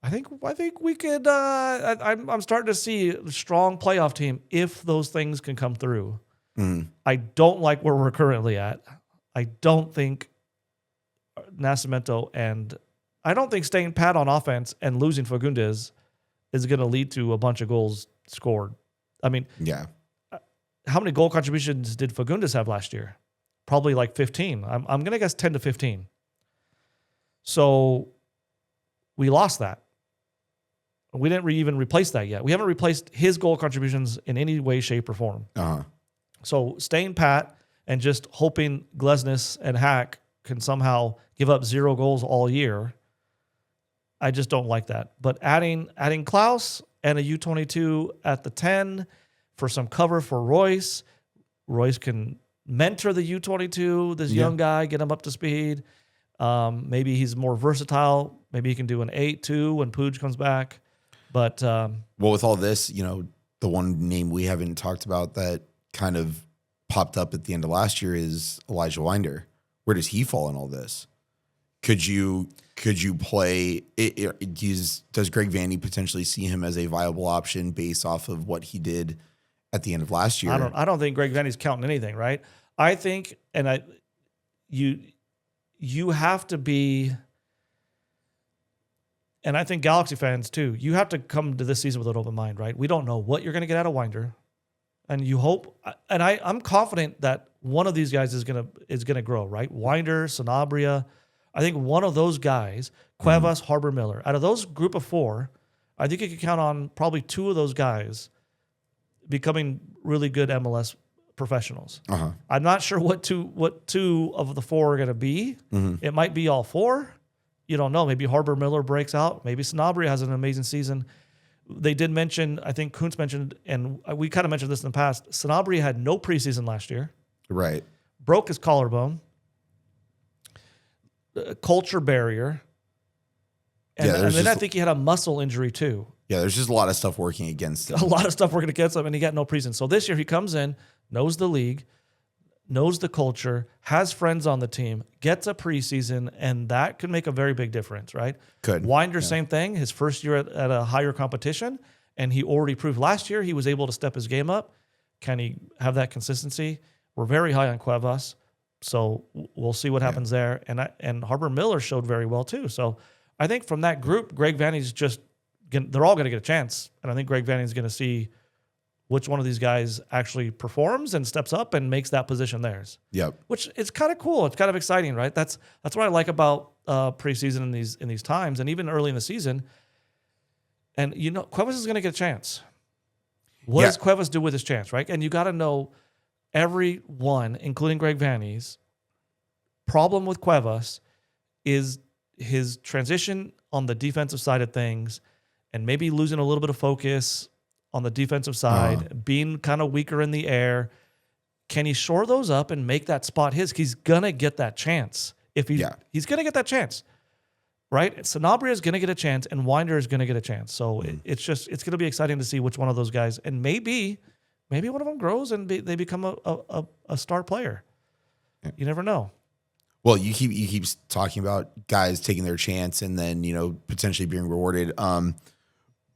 Yeah. I think we could. I'm starting to see a strong playoff team if those things can come through. Mm. I don't like where we're currently at. I don't think Nascimento and I don't think staying pat on offense and losing Fagundes is going to lead to a bunch of goals scored. I mean, how many goal contributions did Fagundes have last year? Probably like 15. I'm going to guess 10 to 15. So we lost that. We didn't even replace that yet. We haven't replaced his goal contributions in any way, shape, or form. Uh-huh. So staying pat and just hoping Glesnes and Hack can somehow give up 0 goals all year, I just don't like that. But adding Klaus and a U22 at the 10 for some cover for Royce. Royce can mentor the U22, this young guy, get him up to speed. Maybe he's more versatile. Maybe he can do an 8 too when Pooj comes back. But well, with all this, the one name we haven't talked about that kind of popped up at the end of last year is Elijah Winder. Where does he fall in all this? Could you play? Does Greg Vanney potentially see him as a viable option based off of what he did at the end of last year? I don't think Greg Vanney's counting anything, right? I think, you have to be, and I think Galaxy fans too, you have to come to this season with an open mind, right? We don't know what you're going to get out of Winder, and you hope, and I'm confident that one of these guys is gonna grow, right? Winder, Sanabria, I think one of those guys, Cuevas, Harbor Miller, out of those group of 4, I think you can count on probably 2 of those guys becoming really good MLS professionals. Uh-huh. I'm not sure what two of the 4 are going to be. Mm-hmm. It might be all 4. You don't know. Maybe Harbor Miller breaks out. Maybe Sanabria has an amazing season. They did mention, I think Kuntz mentioned, and we kind of mentioned this in the past, Sanabria had no preseason last year. Right. Broke his collarbone. Culture barrier. And then I think he had a muscle injury too. Yeah, there's just a lot of stuff working against him. A lot of stuff working against him, and he got no preseason. So this year he comes in, knows the league, knows the culture, has friends on the team, gets a preseason, and that could make a very big difference, right? Could. Winder, same thing. His first year at a higher competition, and he already proved last year he was able to step his game up. Can he have that consistency? We're very high on Cuevas, so we'll see what happens there. And Harbor Miller showed very well too. So I think from that group, Greg Vanney's they're all going to get a chance, and I think Greg Vanney's going to see which one of these guys actually performs and steps up and makes that position theirs. Yep. Which is kind of cool. It's kind of exciting, right? That's what I like about preseason in these times, and even early in the season. And Cuevas is going to get a chance. What does Cuevas do with his chance, right? And you got to know everyone, including Greg Vanney's problem with Cuevas is his transition on the defensive side of things, and maybe losing a little bit of focus on the defensive side, being kind of weaker in the air. Can he shore those up and make that spot his? He's gonna get that chance. He's gonna get that chance, right? Sanabria is gonna get a chance, and Winder is gonna get a chance. So it's gonna be exciting to see which one of those guys, and maybe one of them grows and they become a star player. You never know. Well, you keep talking about guys taking their chance and then potentially being rewarded.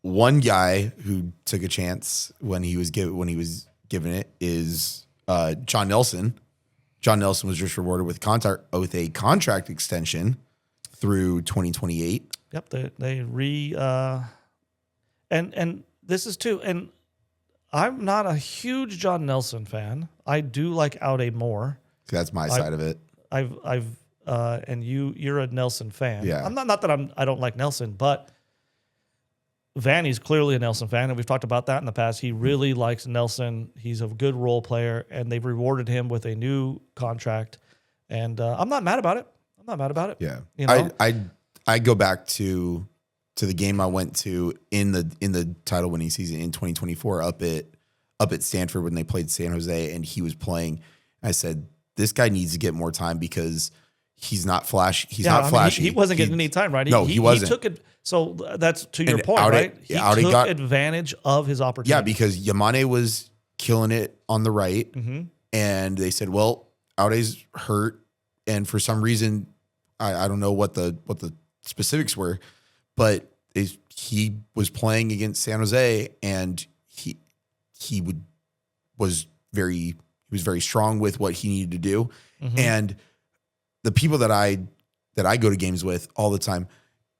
One guy who took a chance when he was given it is John Nelson. John Nelson was just rewarded with a contract extension through 2028. Yep, and this is too. And I'm not a huge John Nelson fan. I do like Aude more. So that's my side of it. And you're a Nelson fan. Yeah. I'm not that I don't like Nelson, but Vanney's clearly a Nelson fan, and we've talked about that in the past. He really likes Nelson. He's a good role player, and they've rewarded him with a new contract. And I'm not mad about it. Yeah, You know? I go back to the game I went to in the title winning season in 2024 up at Stanford when they played San Jose, and he was playing. I said, this guy needs to get more time because he's not flash. He's not flashy. He wasn't getting any time, right? He wasn't. He took it. So that's to your And point, Aude- right? He Aude took got- advantage of his opportunity. Yeah, because Yamane was killing it on the right, and they said, well, Aude's hurt, and for some reason, I don't know what the specifics were, but he was playing against San Jose, and he was very strong with what he needed to do, and the people that I go to games with all the time,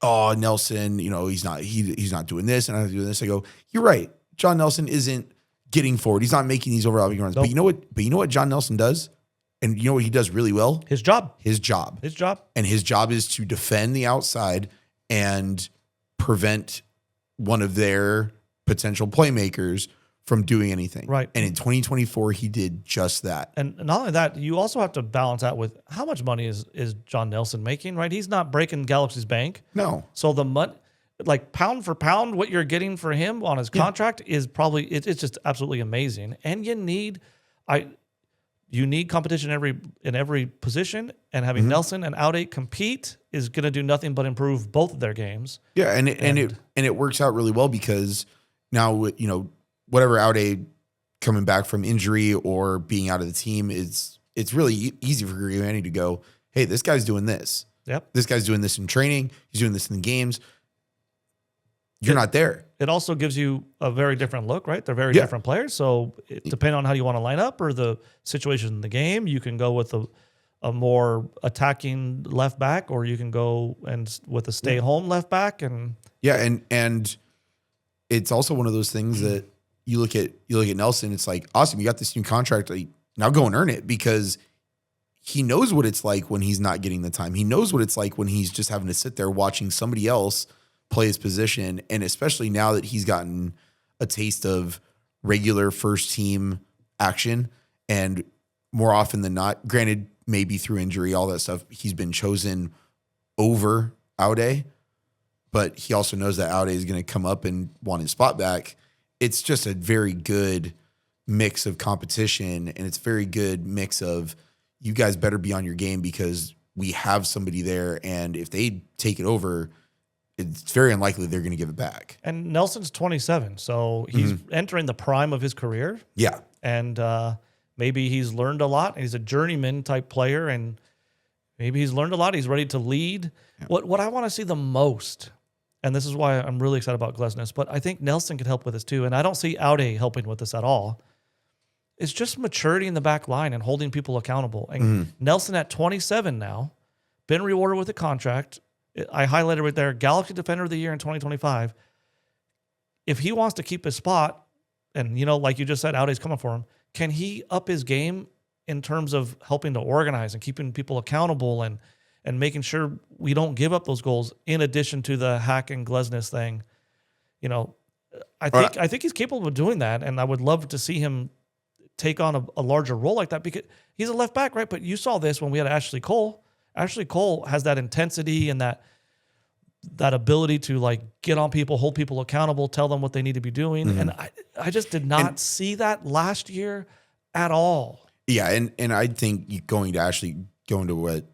oh, Nelson, he's not doing this and I'm not doing this. I go, you're right. John Nelson isn't getting forward. He's not making these overlapping runs. Nope. But you know what John Nelson does? And you know what he does really well? His job. And his job is to defend the outside and prevent one of their potential playmakers from doing anything. Right. And in 2024, he did just that. And not only that, you also have to balance out with how much money is John Nelson making, right? He's not breaking Galaxy's bank. No. So the money, like pound for pound, what you're getting for him on his contract is probably, it's just absolutely amazing. And you need competition in every position, and having Nelson and Aude compete is going to do nothing but improve both of their games. Yeah. And it works out really well because now, whatever Aude coming back from injury or being out of the team, it's really easy for Vanney to go, hey, this guy's doing this. Yep. This guy's doing this in training. He's doing this in the games. You're not there. It also gives you a very different look, right? They're very different players. So depending on how you want to line up or the situation in the game, you can go with a more attacking left back, or you can go with a stay home left back. And and it's also one of those things that you look at Nelson, it's like, awesome, you got this new contract. Like, now go and earn it, because he knows what it's like when he's not getting the time. He knows what it's like when he's just having to sit there watching somebody else play his position. And especially now that he's gotten a taste of regular first team action, and more often than not, granted, maybe through injury, all that stuff, he's been chosen over Aude, but he also knows that Aude is going to come up and want his spot back. It's just a very good mix of competition, and it's a very good mix of, you guys better be on your game because we have somebody there, and if they take it over, it's very unlikely they're going to give it back. Nelson's 27, so he's entering the prime of his career. Yeah. And maybe he's learned a lot. He's a journeyman type player, and maybe he's learned a lot. He's ready to lead. Yeah. What I want to see the most, and this is why I'm really excited about Glesnes, but I think Nelson could help with this too, and I don't see Aude helping with this at all. It's just maturity in the back line and holding people accountable. And Nelson at 27 now, been rewarded with a contract. I highlighted right there, Galaxy Defender of the Year in 2025. If he wants to keep his spot, and like you just said, Aude's coming for him, can he up his game in terms of helping to organize and keeping people accountable and making sure we don't give up those goals in addition to the Hack and Glesnes thing? I think he's capable of doing that, and I would love to see him take on a larger role like that, because he's a left back, right? But you saw this when we had Ashley Cole. Ashley Cole has that intensity and that ability to like get on people, hold people accountable, tell them what they need to be doing. And I just did not see that last year at all. Yeah, and I think going to what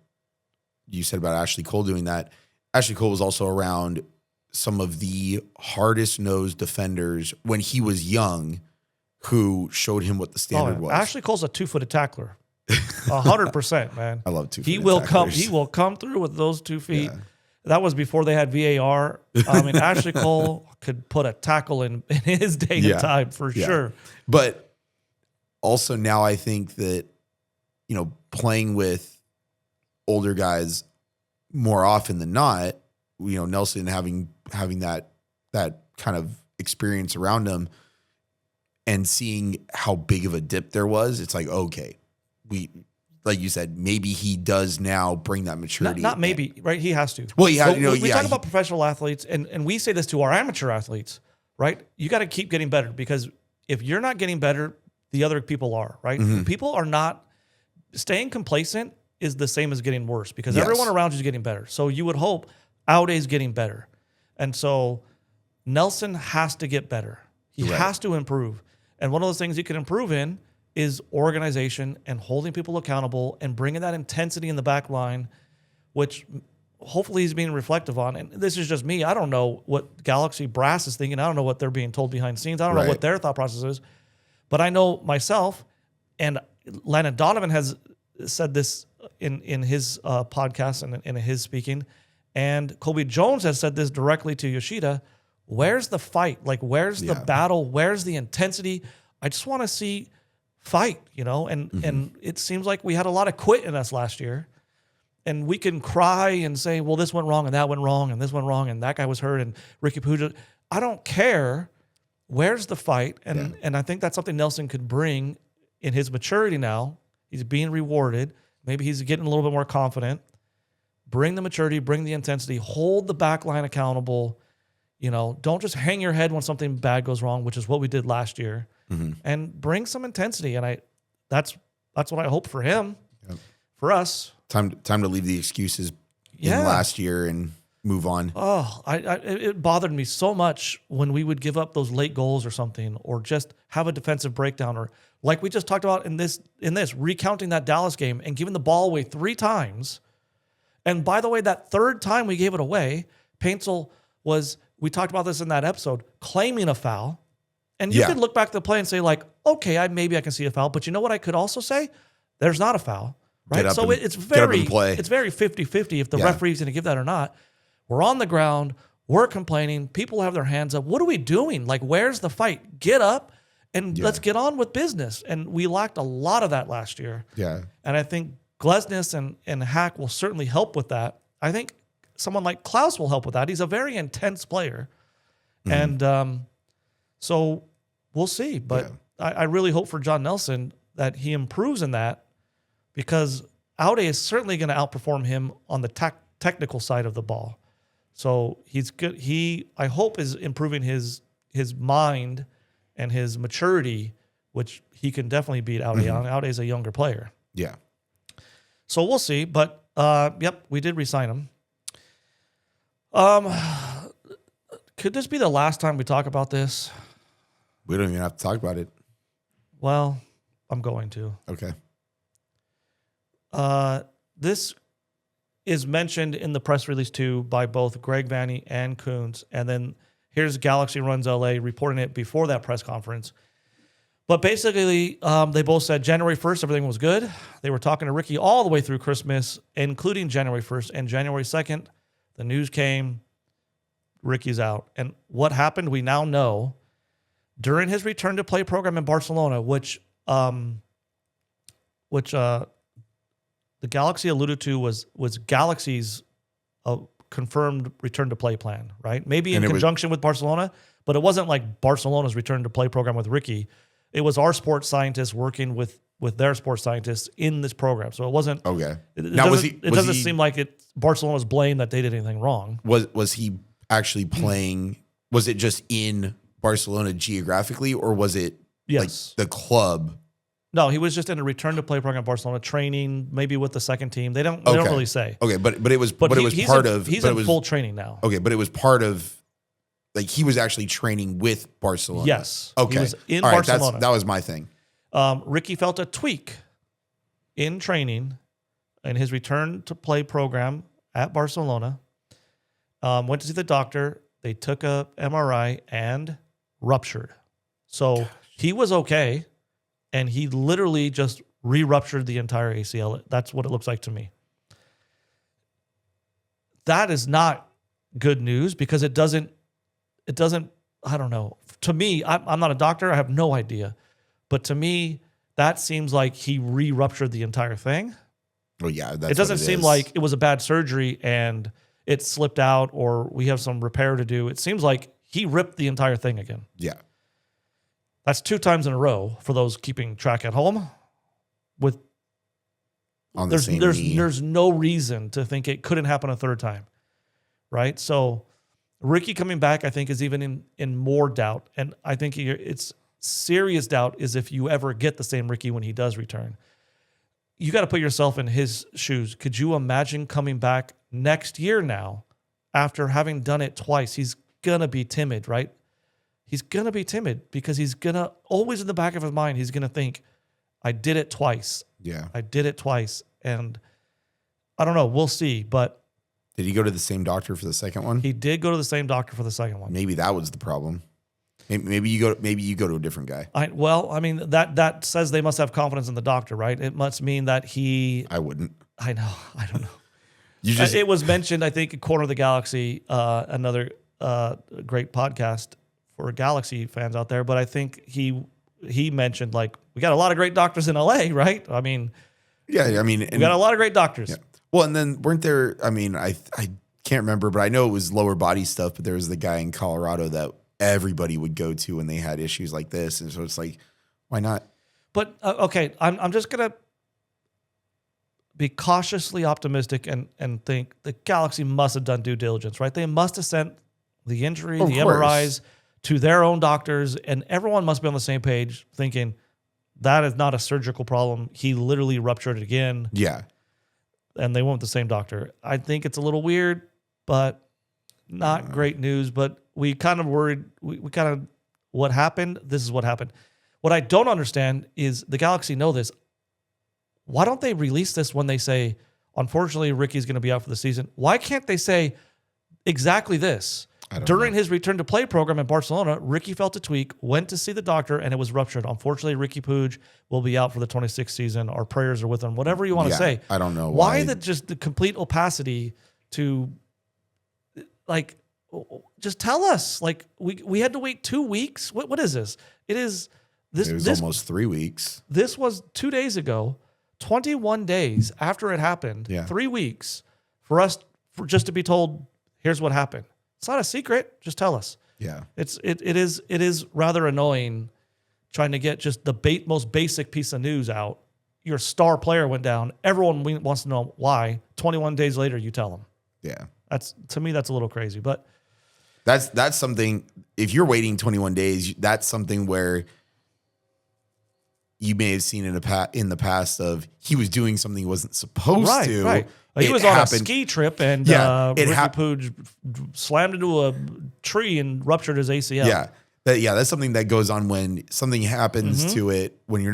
you said about Ashley Cole doing that, Ashley Cole was also around some of the hardest nosed defenders when he was young, who showed him what the standard was. Ashley Cole's a 2-footed tackler. 100%, man. I love 2-footed He will come through with those 2 feet. Yeah. That was before they had VAR. I mean, Ashley Cole could put a tackle in his day and time for sure. But also now I think that, playing with older guys more often than not, Nelson having that kind of experience around him, and seeing how big of a dip there was, it's like, okay, like you said, maybe he does now bring that maturity. Not maybe, right? He has to. Well, yeah, we talk about professional athletes, and we say this to our amateur athletes, right? You got to keep getting better, because if you're not getting better, the other people are, right? People are not staying complacent is the same as getting worse, because everyone around you is getting better. So you would hope Aude's getting better, and so Nelson has to get better. He has to improve. And one of those things he can improve in is organization and holding people accountable and bringing that intensity in the back line, which hopefully he's being reflective on. And this is just me. I don't know what Galaxy Brass is thinking. I don't know what they're being told behind the scenes. I don't know what their thought process is. But I know myself, and Landon Donovan has said this in his podcast and in his speaking, and Kobe Jones has said this directly to Yoshida. Where's the fight? Like, where's the battle? Where's the intensity? I just want to see fight, and it seems like we had a lot of quit in us last year, and we can cry and say, well, this went wrong and that went wrong and this went wrong and that guy was hurt and Riqui Puja. I don't care. Where's the fight? And I think that's something Nelson could bring in his maturity now. He's being rewarded. Maybe he's getting a little bit more confident. Bring the maturity, bring the intensity, hold the back line accountable. Don't just hang your head when something bad goes wrong, which is what we did last year, and bring some intensity. And that's what I hope for him, for us. Time to leave the excuses in last year and move on. Oh, it bothered me so much when we would give up those late goals or something, or just have a defensive breakdown, or like we just talked about in this recounting that Dallas game and giving the ball away 3 times. And by the way, that third time we gave it away, Paintsel was. We talked about this in that episode, claiming a foul. And you could look back at the play and say, like, okay, maybe I can see a foul. But you know what I could also say? There's not a foul, right? So it's very 50-50 if the referee's going to give that or not. We're on the ground. We're complaining. People have their hands up. What are we doing? Like, where's the fight? Get up and let's get on with business. And we lacked a lot of that last year. Yeah. And I think Glesnes and Hack will certainly help with that. I think someone like Klaus will help with that. He's a very intense player. And so we'll see. But I really hope for John Nelson that he improves in that, because Aude is certainly going to outperform him on the technical side of the ball. So he's good. I hope, is improving his mind and his maturity, which he can definitely beat Aude on. Aude is a younger player. Yeah. So we'll see. But, we did re-sign him. Could this be the last time we talk about this? We don't even have to talk about it. Well, I'm going to. Okay. This is mentioned in the press release too by both Greg Vanney and Kuntz, and then here's Galaxy Runs LA reporting it before that press conference. But basically, they both said January 1st, everything was good. They were talking to Riqui all the way through Christmas, including January 1st. And January 2nd, the news came, Ricky's out. And what happened, we now know. During his return to play program in Barcelona, which the Galaxy alluded to was Galaxy's confirmed return to play plan, right? Maybe in conjunction with Barcelona, but it wasn't like Barcelona's return to play program with Riqui. It was our sports scientists working with their sports scientists in this program. So it wasn't okay. It doesn't seem like Barcelona's blame that they did anything wrong. Was he actually playing? Was it just in Barcelona geographically, or was it like the club? No, he was just in a return to play program in Barcelona, training maybe with the second team. They don't really say. Okay, but it was he's in full training now. Okay, but it was part of, like, he was actually training with Barcelona. Yes. Okay. He was in Barcelona. That was my thing. Riqui felt a tweak in training in his return to play program at Barcelona. Went to see the doctor. They took a MRI and ruptured. So he was okay, and he literally just re-ruptured the entire ACL. That's what it looks like to me. That is not good news because it doesn't, I don't know. To me, I'm not a doctor. I have no idea. But to me, that seems like he re-ruptured the entire thing. Well, yeah. It doesn't seem like it was a bad surgery and it slipped out or we have some repair to do. It seems like he ripped the entire thing again. Yeah. That's 2 times in a row for those keeping track at home. There's no reason to think it couldn't happen a third time, right? So Riqui coming back, I think, is even in more doubt. And I think it's serious doubt is if you ever get the same Riqui when he does return. You got to put yourself in his shoes. Could you imagine coming back next year now after having done it twice? He's going to be timid, right? He's going to be timid because he's going to always in the back of his mind, he's going to think, I did it twice. Yeah. I did it twice. And I don't know. We'll see. But did he go to the same doctor for the second one? He did go to the same doctor for the second one. Maybe that was the problem. Maybe you go to a different guy. That says they must have confidence in the doctor, right? It must mean that I wouldn't. I know. I don't know. It was mentioned, I think, in Corner of the Galaxy, another great podcast for Galaxy fans out there. But I think he mentioned, like, we got a lot of great doctors in LA, right? I mean, yeah. I mean, we got a lot of great doctors. Yeah. Well, and then weren't there? I mean, I can't remember, but I know it was lower body stuff. But there was the guy in Colorado that everybody would go to when they had issues like this, and so it's like, why not? But okay, I'm just gonna be cautiously optimistic and think the Galaxy must have done due diligence, right? They must have sent the injury, the MRIs to their own doctors, and everyone must be on the same page, thinking that is not a surgical problem. He literally ruptured it again. Yeah, and they went with the same doctor. I think it's a little weird, but not great news. But we kind of worried. We kind of what happened. This is what happened. What I don't understand is the Galaxy know this. Why don't they release this when they say, unfortunately, Ricky's going to be out for the season? Why can't they say exactly this? During his return to play program in Barcelona, Riqui felt a tweak, went to see the doctor, and it was ruptured. Unfortunately, Riqui Puig will be out for the 26th season. Our prayers are with him. Whatever you want to say. I don't know why the complete opacity to, like, just tell us. Like, we had to wait 2 weeks. What is this? It was almost 3 weeks. This was 2 days ago. 21 days after it happened. Yeah. 3 weeks for us just to be told, here's what happened. It's not a secret. Just tell us. Yeah. It is rather annoying trying to get just the most basic piece of news out. Your star player went down. Everyone wants to know why. 21 days later, you tell them. Yeah. To me, that's a little crazy. But that's something. If you're waiting 21 days, that's something where you may have seen in the past of he was doing something he wasn't supposed to. Right. He was on a ski trip and Riqui Puig slammed into a tree and ruptured his ACL. Yeah. That's something that goes on when something happens to it when you're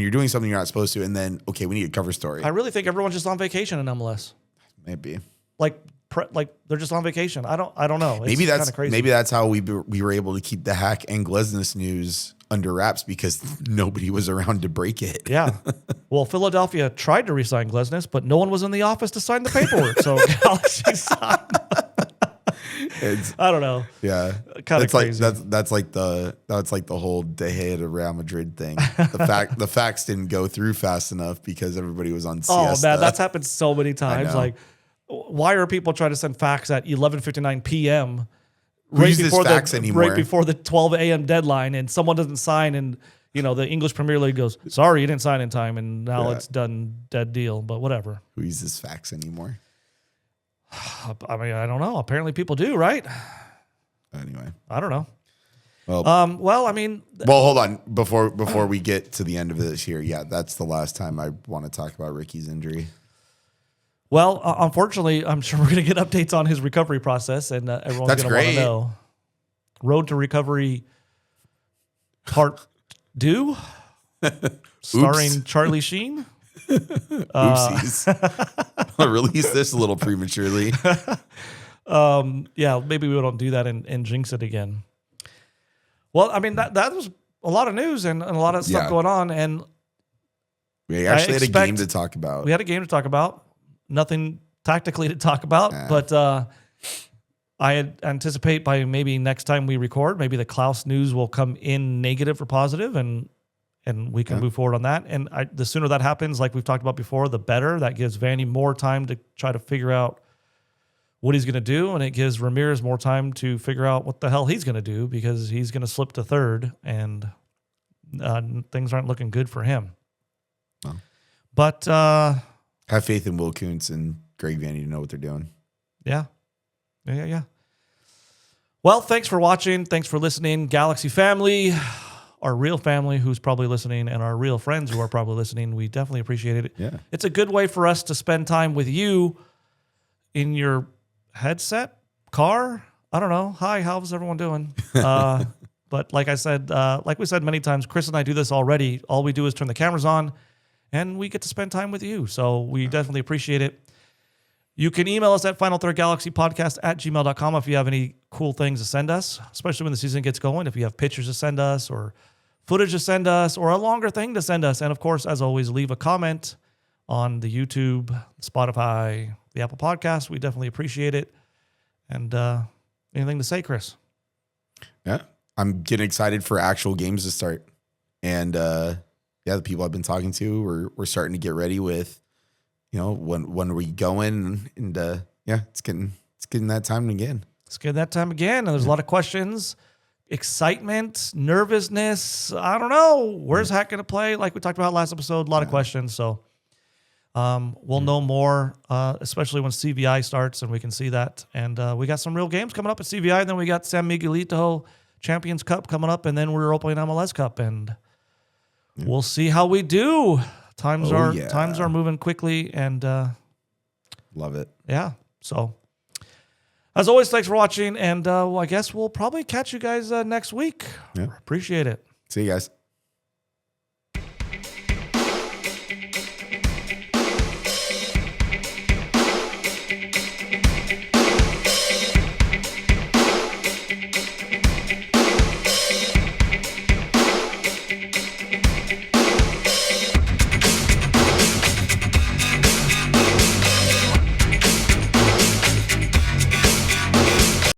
doing something you're not supposed to, and then we need a cover story. I really think everyone's just on vacation in MLS. Maybe. Like they're just on vacation. I don't know. Maybe that's how we were able to keep the Hack and Glesnes news under wraps because nobody was around to break it. Yeah. Well, Philadelphia tried to re-sign Glesnes, but no one was in the office to sign the paperwork. So Galaxy signed. I don't know. Yeah. Kind of crazy. That's like the whole De Gea to Real Madrid thing. The fax didn't go through fast enough because everybody was on siesta. Oh man, that's happened so many times. Like, why are people trying to send fax at 11:59 p.m. right before the 12 a.m. deadline, and someone doesn't sign, and the English Premier League goes, "Sorry, you didn't sign in time," and now it's done, dead deal. But whatever. Who uses fax anymore? I mean, I don't know. Apparently, people do, right? Anyway, I don't know. Well, I mean, hold on before we get to the end of this here. Yeah, that's the last time I want to talk about Riqui's injury. Well, unfortunately, I'm sure we're going to get updates on his recovery process, and everyone's going to want to know. Road to Recovery Part 2, starring Charlie Sheen. Oopsies. I'll release this a little prematurely. Yeah, maybe we don't do that and jinx it again. Well, I mean, that was a lot of news and a lot of stuff going on, and we actually had a game to talk about. We had a game to talk about. Nothing tactically to talk about, but I anticipate by maybe next time we record, maybe the Klaus news will come in negative or positive, and we can move forward on that. And the sooner that happens, like we've talked about before, the better. That gives Vanney more time to try to figure out what he's going to do, and it gives Ramirez more time to figure out what the hell he's going to do, because he's going to slip to third, and things aren't looking good for him. Oh. But have faith in Will Kuntz and Greg Vanney to know what they're doing. Yeah. Well, thanks for watching. Thanks for listening, Galaxy family, our real family who's probably listening, and our real friends who are probably listening. We definitely appreciate it. Yeah. It's a good way for us to spend time with you in your headset, car. I don't know. Hi, how's everyone doing? But like I said, like we said many times, Chris and I do this already. All we do is turn the cameras on, and we get to spend time with you. So we definitely appreciate it. You can email us at finalthirdgalaxypodcast@gmail.com if you have any cool things to send us, especially when the season gets going. If you have pictures to send us or footage to send us or a longer thing to send us. And of course, as always, leave a comment on the YouTube, Spotify, the Apple Podcast. We definitely appreciate it. And anything to say, Chris? Yeah, I'm getting excited for actual games to start. And the people I've been talking to, we're starting to get ready with, when are we going? And it's getting that time again. It's getting that time again. And there's a lot of questions, excitement, nervousness. I don't know. Where's Hack going to play? Like we talked about last episode, a lot of questions. So we'll know more, especially when CVI starts and we can see that. And we got some real games coming up at CVI. Then we got San Miguelito Champions Cup coming up. And then we're opening MLS Cup. And we'll see how we do. Times are moving quickly, and love it. Yeah. So, as always, thanks for watching, and I guess we'll probably catch you guys next week. Yeah. Appreciate it. See you guys.